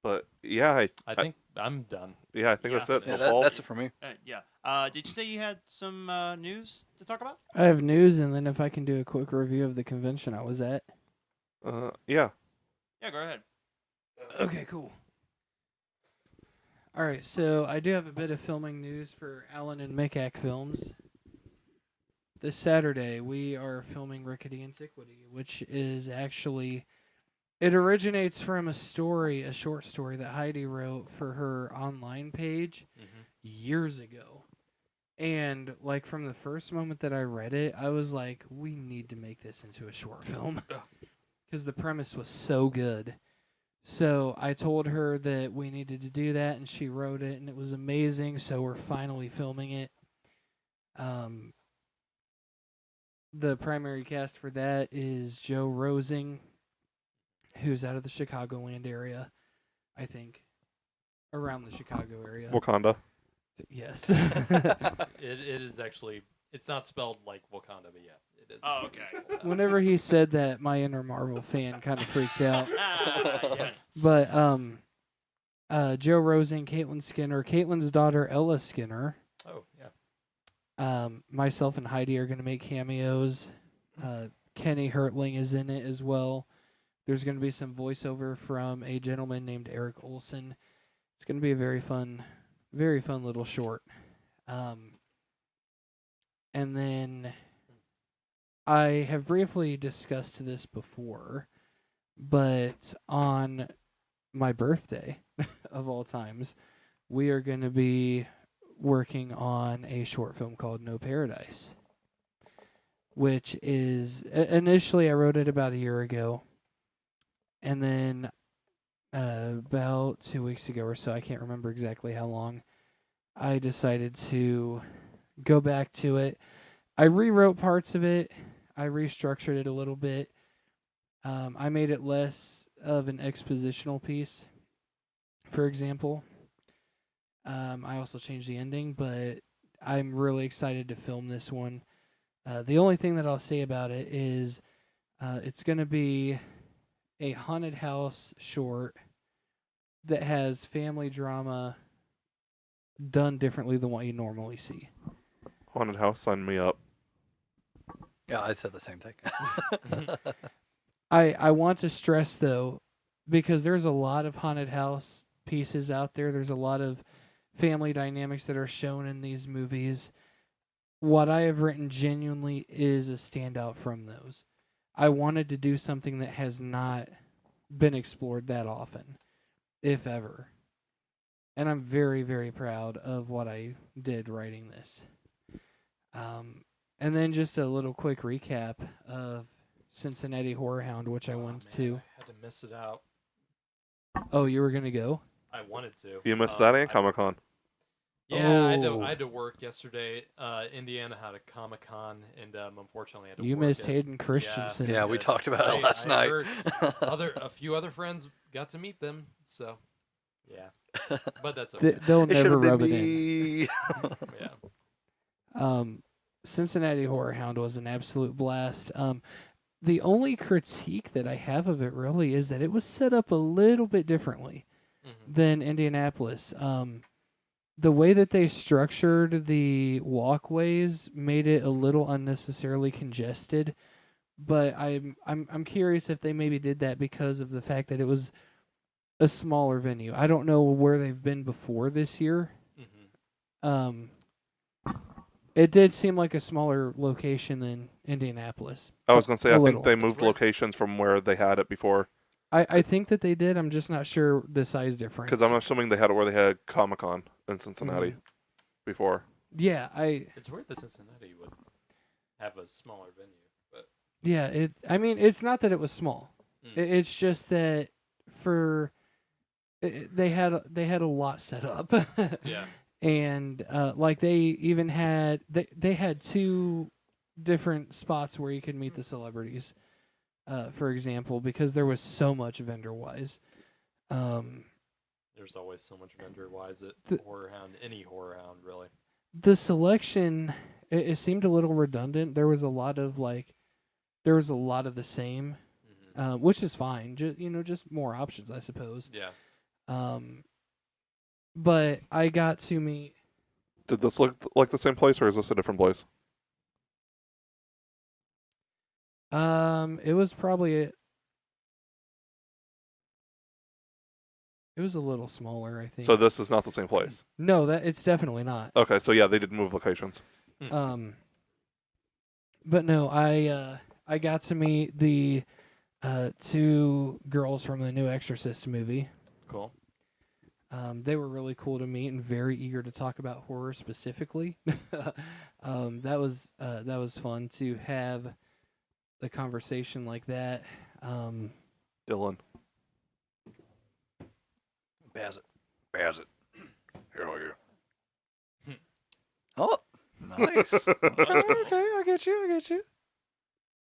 But yeah, I think I'm done. yeah, I think Yeah. that's it. Yeah, So fall. that's it for me. Yeah. Did you say you had some news to talk about? I have news, and then if I can do a quick review of the convention I was at. Yeah. Yeah, go ahead. Okay, cool. All right, so I do have a bit of filming news for Alan and Mikac Films. This Saturday, we are filming Rickety Antiquity, which is actually... It originates from a short story that Heidi wrote for her online page years ago. And, like, from the first moment that I read it, I was like, we need to make this into a short film. Because the premise was so good. So I told her that we needed to do that, and she wrote it, and it was amazing. So we're finally filming it. The primary cast for that is Joe Rosing, who's out of the Chicagoland area, I think, around the Chicago area. Wakanda. Yes. It is actually. It's not spelled like Wakanda, but yeah, it is. Oh, okay. Whenever he said that, my inner Marvel fan kind of freaked out. Yes. But Joe Rosing, Caitlin Skinner, Caitlin's daughter Ella Skinner. Oh yeah. Myself and Heidi are going to make cameos. Kenny Hertling is in it as well. There's going to be some voiceover from a gentleman named Eric Olson. It's going to be a very fun little short. And then I have briefly discussed this before, but on my birthday of all times, we are going to be working on a short film called No Paradise, which is initially I wrote it about a year ago, and then about 2 weeks ago or so, I can't remember exactly how long, I decided to go back to it. I rewrote parts of it. I restructured it a little bit. I made it less of an expositional piece, for example. I also changed the ending, but I'm really excited to film this one. The only thing that I'll say about it is it's going to be a haunted house short that has family drama done differently than what you normally see. Haunted house, sign me up. Yeah, I said the same thing. I want to stress, though, because there's a lot of haunted house pieces out there. There's a lot of family dynamics that are shown in these movies. What I have written genuinely is a standout from those. I wanted to do something that has not been explored that often, if ever. And I'm very, very proud of what I did writing this. And then just a little quick recap of Cincinnati Horror Hound, which I went to. I had to miss it out. Oh, you were going to go? I wanted to. You missed that and Comic Con. Yeah, Oh. I had to work yesterday. Indiana had a Comic Con, and unfortunately, I had to You work missed it. Hayden Christensen. Yeah, we talked about it last night. Heard a few other friends got to meet them, so yeah. But that's okay. They'll It should never have been rub it in. me. Yeah. Cincinnati Horror Hound was an absolute blast. The only critique that I have of it really is that it was set up a little bit differently than Indianapolis. The way that they structured the walkways made it a little unnecessarily congested. But I'm curious if they maybe did that because of the fact that it was a smaller venue. I don't know where they've been before this year. It did seem like a smaller location than Indianapolis. I was going to say, A I little. think they That's moved weird. locations from where they had it before. I think that they did. I'm just not sure the size difference. Because I'm assuming they had it where they had Comic Con in Cincinnati before. Yeah, It's weird that Cincinnati would have a smaller venue, but I mean, it's not that it was small. Mm. It's just that they had a lot set up. yeah. And like they even had they had two different spots where you could meet the celebrities. For example, because there was so much vendor wise. There's always so much vendor wise at The- Horror Hound, any Horror Hound really. The selection it seemed a little redundant. There was a lot of the same, Mm-hmm. which is fine. Just more options, I suppose. Yeah. But I got to meet. Did this look like the same place, or is this a different place? It was probably it was a little smaller, I think. So this is not the same place. No, that it's definitely not. Okay, so yeah, they did move locations. But no, I got to meet the two girls from the new Exorcist movie. Cool. They were really cool to meet and very eager to talk about horror specifically. That was fun to have a conversation like that. Dylan. Baz it. Here are you. Oh, nice. Okay, I get you.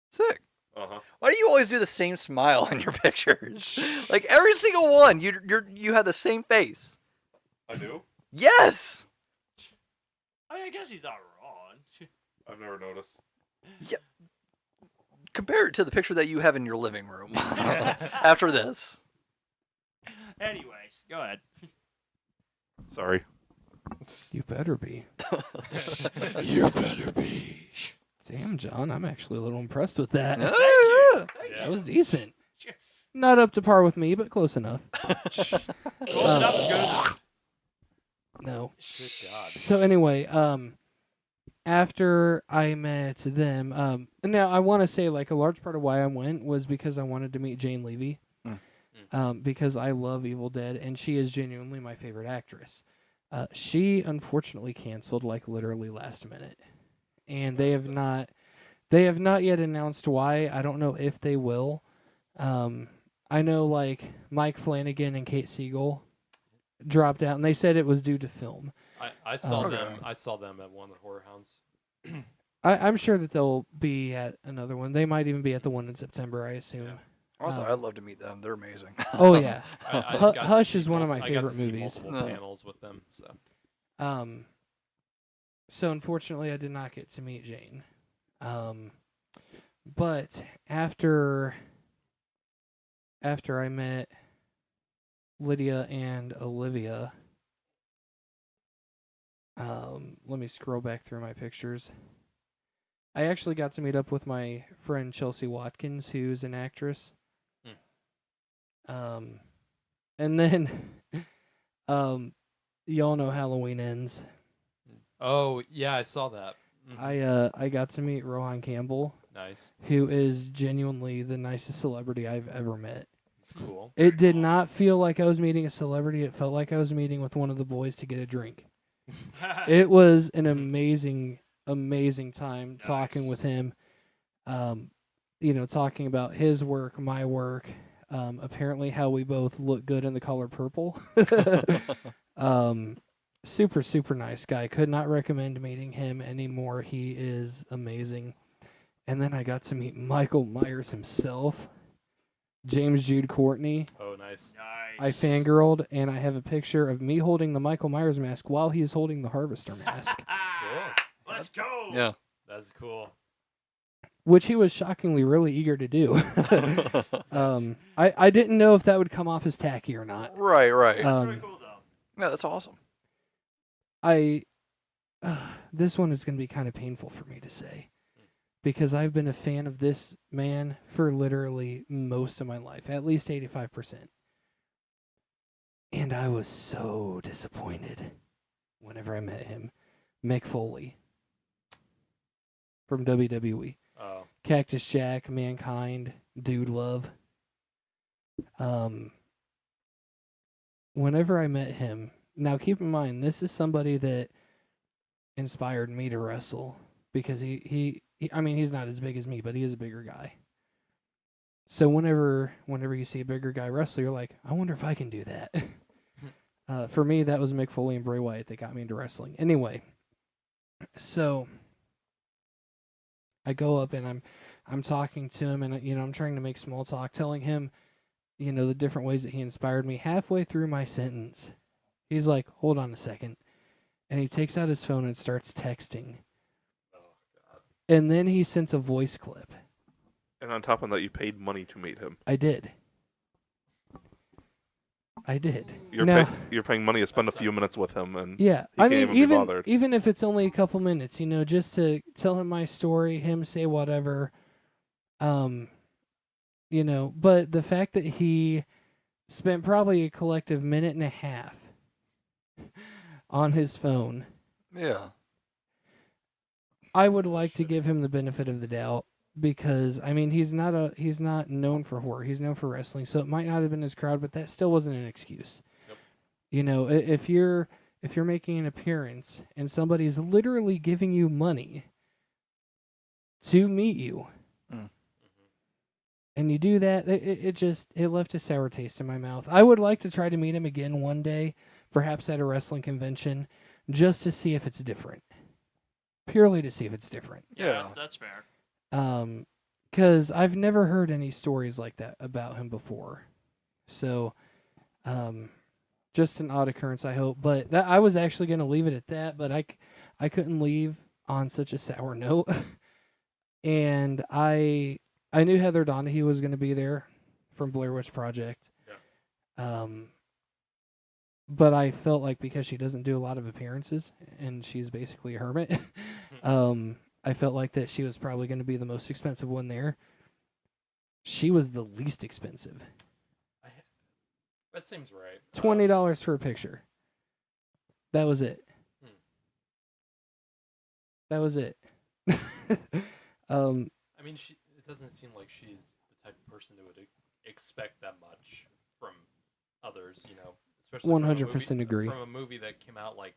Sick. Uh-huh. Why do you always do the same smile in your pictures? Like every single one, you have the same face. I do? Yes. I mean, I guess he's not wrong. I've never noticed. Yeah. Compare it to the picture that you have in your living room after this. Anyways, go ahead. Sorry. You better be. You better be. Damn, John, I'm actually a little impressed with that. Thank you. That was decent. Not up to par with me, but close enough. Close enough is good enough. No. Good God. So anyway, after I met them, now I want to say like a large part of why I went was because I wanted to meet Jane Levy, because I love Evil Dead and she is genuinely my favorite actress. She unfortunately canceled like literally last minute, and they have not yet announced why. I don't know if they will. I know like Mike Flanagan and Kate Siegel dropped out, and they said it was due to film. I saw Okay. them. I saw them at one of the horror hounds. I'm sure that they'll be at another one. They might even be at the one in September, I assume. Yeah. Also, I'd love to meet them. They're amazing. Oh yeah. I got to Hush see is one of my I got to favorite see movies. multiple panels with them. So So unfortunately, I did not get to meet Jane. But after I met Lydia and Olivia, let me scroll back through my pictures. I actually got to meet up with my friend Chelsea Watkins, who's an actress. And then, y'all know Halloween Ends. Oh yeah, I saw that. I got to meet Rohan Campbell, Nice. who is genuinely the nicest celebrity I've ever met. Cool. It did not feel like I was meeting a celebrity. It felt like I was meeting with one of the boys to get a drink. It was an amazing, amazing time talking with him. Talking about his work, my work, apparently how we both look good in the color purple. Super, super nice guy. Could not recommend meeting him anymore. He is amazing. And then I got to meet Michael Myers himself, James Jude Courtney. Oh, nice. I fangirled, and I have a picture of me holding the Michael Myers mask while he is holding the Harvester mask, Cool. Let's go. Yeah. That's cool. which he was shockingly really eager to do. I didn't know if that would come off as tacky or not. Right. That's really cool, though. Yeah, that's awesome. This one is going to be kind of painful for me to say, because I've been a fan of this man for literally most of my life, at least 85%. And I was so disappointed whenever I met him. Mick Foley from WWE. Oh. Cactus Jack, Mankind, Dude Love. Whenever I met him, now keep in mind, this is somebody that inspired me to wrestle, because he I mean, he's not as big as me, but he is a bigger guy. So whenever you see a bigger guy wrestle, you're like, I wonder if I can do that. For me, that was Mick Foley and Bray Wyatt that got me into wrestling. Anyway, so I go up and I'm talking to him, and I'm trying to make small talk, telling him, the different ways that he inspired me. Halfway through my sentence, he's like, "Hold on a second," and he takes out his phone and starts texting. Oh God. And then he sends a voice clip. And on top of that, you paid money to meet him. I did. I did. You're No. you're paying money to spend a few minutes with him, and Yeah, he I can't mean, even be bothered. even if it's only a couple minutes, just to tell him my story, him say whatever, but the fact that he spent probably a collective minute and a half on his phone, Yeah. I would like to give him the benefit of the doubt because I mean he's not known for horror, he's known for wrestling, so it might not have been his crowd, but that still wasn't an excuse. Yep. If you're making an appearance and somebody's literally giving you money to meet you, and you do that, it left a sour taste in my mouth. I would like to try to meet him again one day, perhaps at a wrestling convention, just to see if it's different. Purely to see if it's different. Yeah, that's fair. Because I've never heard any stories like that about him before. So, just an odd occurrence, I hope. But I was actually going to leave it at that, but I couldn't leave on such a sour note. And I knew Heather Donahue was going to be there from Blair Witch Project. Yeah. But I felt like because she doesn't do a lot of appearances and she's basically a hermit, I felt like that she was probably going to be the most expensive one there. She was the least expensive. That seems right. $20 for a picture. That was it. That was it. I mean, it doesn't seem like she's the type of person who would expect that much from others, especially 100% agree. From a movie that came out like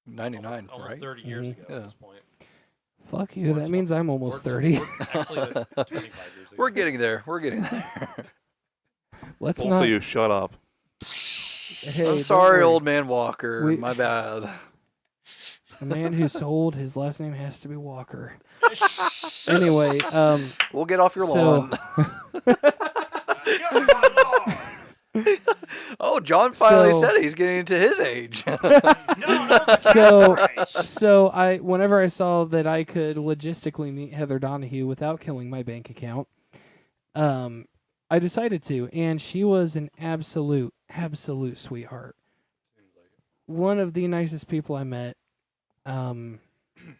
99, almost right? 30 years ago Yeah. at this point. Fuck you. Or That means I'm almost 30. Actually, 25 years ago. We're getting there. We're getting there. Let's Both not. of you, shut up. Hey, I'm don't sorry, worry. old man Walker. We- My bad. A man who's old, his last name has to be Walker. Anyway, We'll get off your So- lawn. Oh, John finally So- said he's getting into his age. so whenever I saw that I could logistically meet Heather Donahue without killing my bank account, I decided to, and she was an absolute sweetheart. One of the nicest people I met.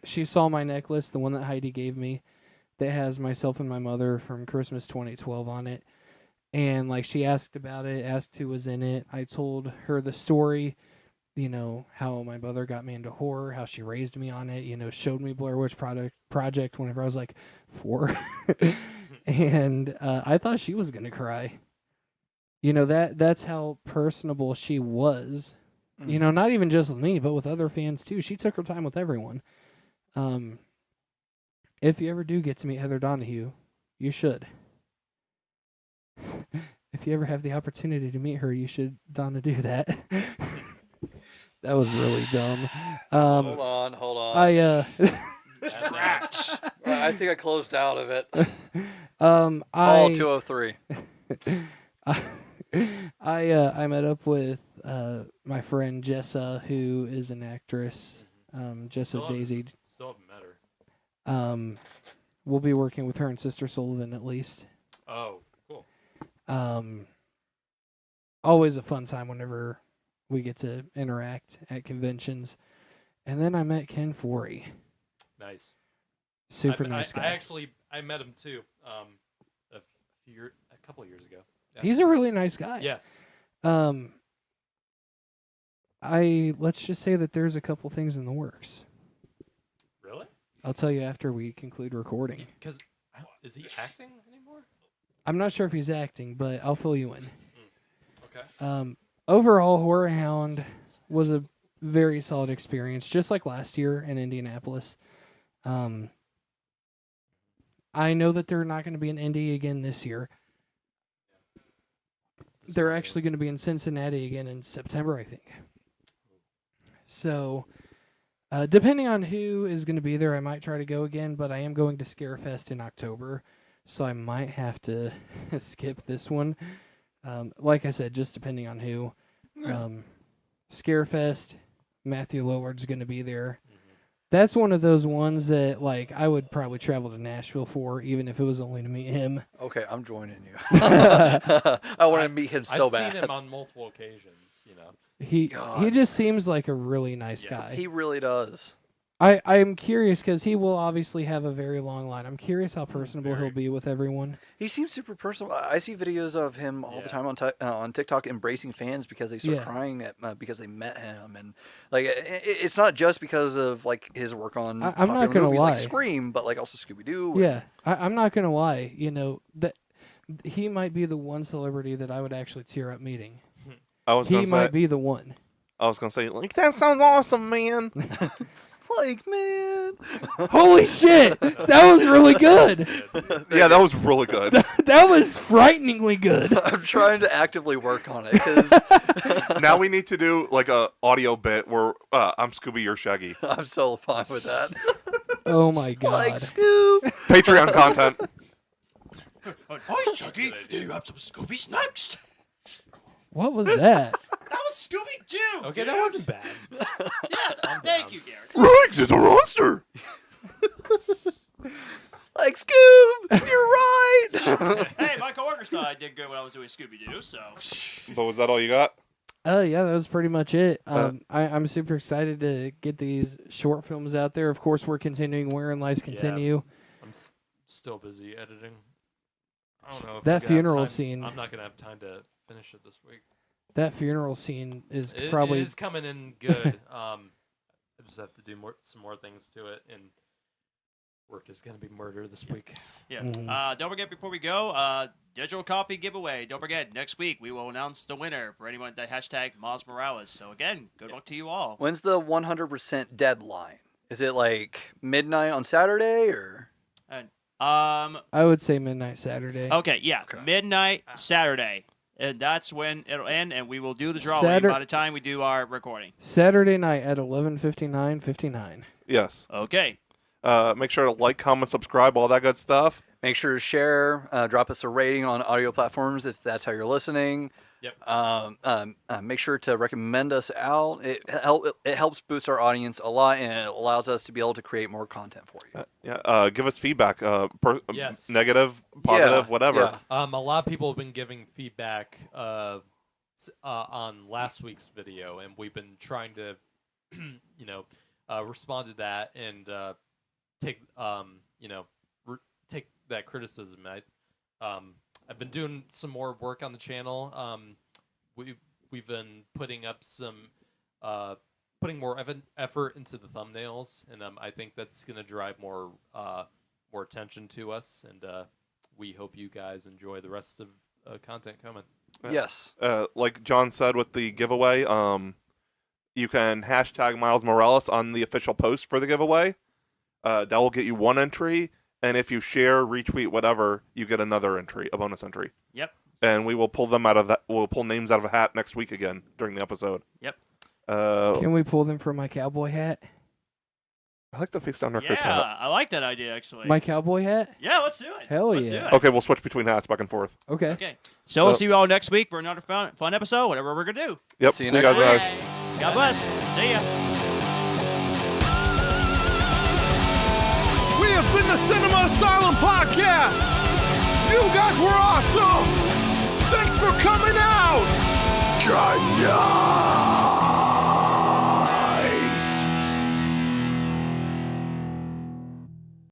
She saw my necklace, the one that Heidi gave me, that has myself and my mother from Christmas 2012 on it. And like she asked about it, asked who was in it. I told her the story, how my mother got me into horror, how she raised me on it, showed me Blair Witch Project whenever I was like 4. And I thought she was going to cry. That's how personable she was. Not even just with me, but with other fans too. She took her time with everyone. If you ever do get to meet Heather Donahue, you should. If you ever have the opportunity to meet her, you should, Donna, do that. That was really dumb. Hold on. I I think I closed out of it. All All 203. I met up with my friend Jessa, who is an actress. Jessa Daisy. Still haven't met her. We'll be working with her and Sister Sullivan at least. Oh, cool. Always a fun time whenever we get to interact at conventions. And then I met Ken Forey. Nice. Super nice guy. I met him too. A couple of years ago. Yeah. He's a really nice guy. Yes. Let's just say that there's a couple things in the works. Really? I'll tell you after we conclude recording. Because is he acting anymore? I'm not sure if he's acting, but I'll fill you in. Okay. Overall, Horror Hound was a very solid experience, just like last year in Indianapolis. I know that they're not going to be in Indy again this year. They're actually going to be in Cincinnati again in September, I think. So, depending on who is going to be there, I might try to go again, but I am going to Scarefest in October, so I might have to skip this one. Like I said, just depending on who. Scarefest, Matthew Lillard's going to be there. That's one of those ones that like I would probably travel to Nashville for, even if it was only to meet him. Okay, I'm joining you. I want to meet him so I've bad. seen him on multiple occasions. You know, He God. just seems like a really nice Yes. guy. He really does. I'm curious because he will obviously have a very long line. I'm curious how personable Very. he'll be with everyone. He seems super personal. I see videos of him all the Yeah. time on TikTok embracing fans because they start Yeah. crying because they met him, and like it's not just because of like his work on I'm not popular gonna movies like lie. Scream, but like also Scooby Doo. Yeah, I'm not gonna lie. You know that he might be the one celebrity that I would actually tear up meeting. I was He gonna might say, be the one. like that sounds awesome, man. Like man, Holy shit, that was really good. Yeah, that was really good. That was frighteningly good. I'm trying to actively work on it because Now we need to do like a audio bit where I'm Scooby, you're Shaggy. I'm so fine with that. Oh my god. Like Scoob. Patreon content. Hi, Chucky. Do you have some Scooby snacks? What was that? That was Scooby Doo. okay, dude. that wasn't bad. Yeah, thank you, Garrett. Riggs is a monster. Like Scoob, you're right. Hey, my coworkers thought I did good when I was doing Scooby Doo, so. But was that all you got? Oh yeah, that was pretty much it. I'm super excited to get these short films out there. Of course, we're continuing Where and Lies Continue. I'm still busy editing. I don't know if That I'm gonna have funeral time- scene- I'm not gonna have time to finish it this week. That funeral scene is It probably is coming in good. I just have to do some more things to it, and work is gonna be murder this week. Yeah. Mhm. Don't forget before we go, digital copy giveaway. Don't forget, next week we will announce the winner for anyone that hashtag Miles Morales. So again, good luck to you all. When's the 100% deadline? Is it like midnight on Saturday or? I would say midnight Saturday. Okay, yeah, Okay. midnight Saturday, and that's when it'll end, and we will do the drawing Satur- by the time we do our recording. Saturday night at 11:59:59. Yes. Okay. Make sure to like, comment, subscribe, all that good stuff. Make sure to share, drop us a rating on audio platforms if that's how you're listening. Yep. Make sure to recommend us out. It helps boost our audience a lot, and it allows us to be able to create more content for you. Give us feedback. Yes. Negative, positive, Yeah, whatever. yeah. A lot of people have been giving feedback on last week's video, and we've been trying to, respond to that and take, take that criticism. I've been doing some more work on the channel. We've been putting up putting more effort into the thumbnails, and I think that's going to drive more attention to us. And we hope you guys enjoy the rest of content coming. Yes. Like John said with the giveaway, you can hashtag Miles Morales on the official post for the giveaway. That will get you one entry, and if you share, retweet, whatever, you get another entry, a bonus entry. Yep. And we will pull them out of that. We'll pull names out of a hat next week again during the episode. Yep. Can we pull them from my cowboy hat? I like the face down there. Chris hat. Yeah, I like that idea actually. My cowboy hat? Yeah, let's do it. Hell Let's yeah. do it. Okay, we'll switch between hats back and forth. Okay. Okay. So we'll see you all next week for another fun episode, whatever we're gonna do. Yep. See you See you next guys. week. God bless. See ya. We have been the Cinema Asylum podcast. You guys were awesome. Thanks for coming out. Good night.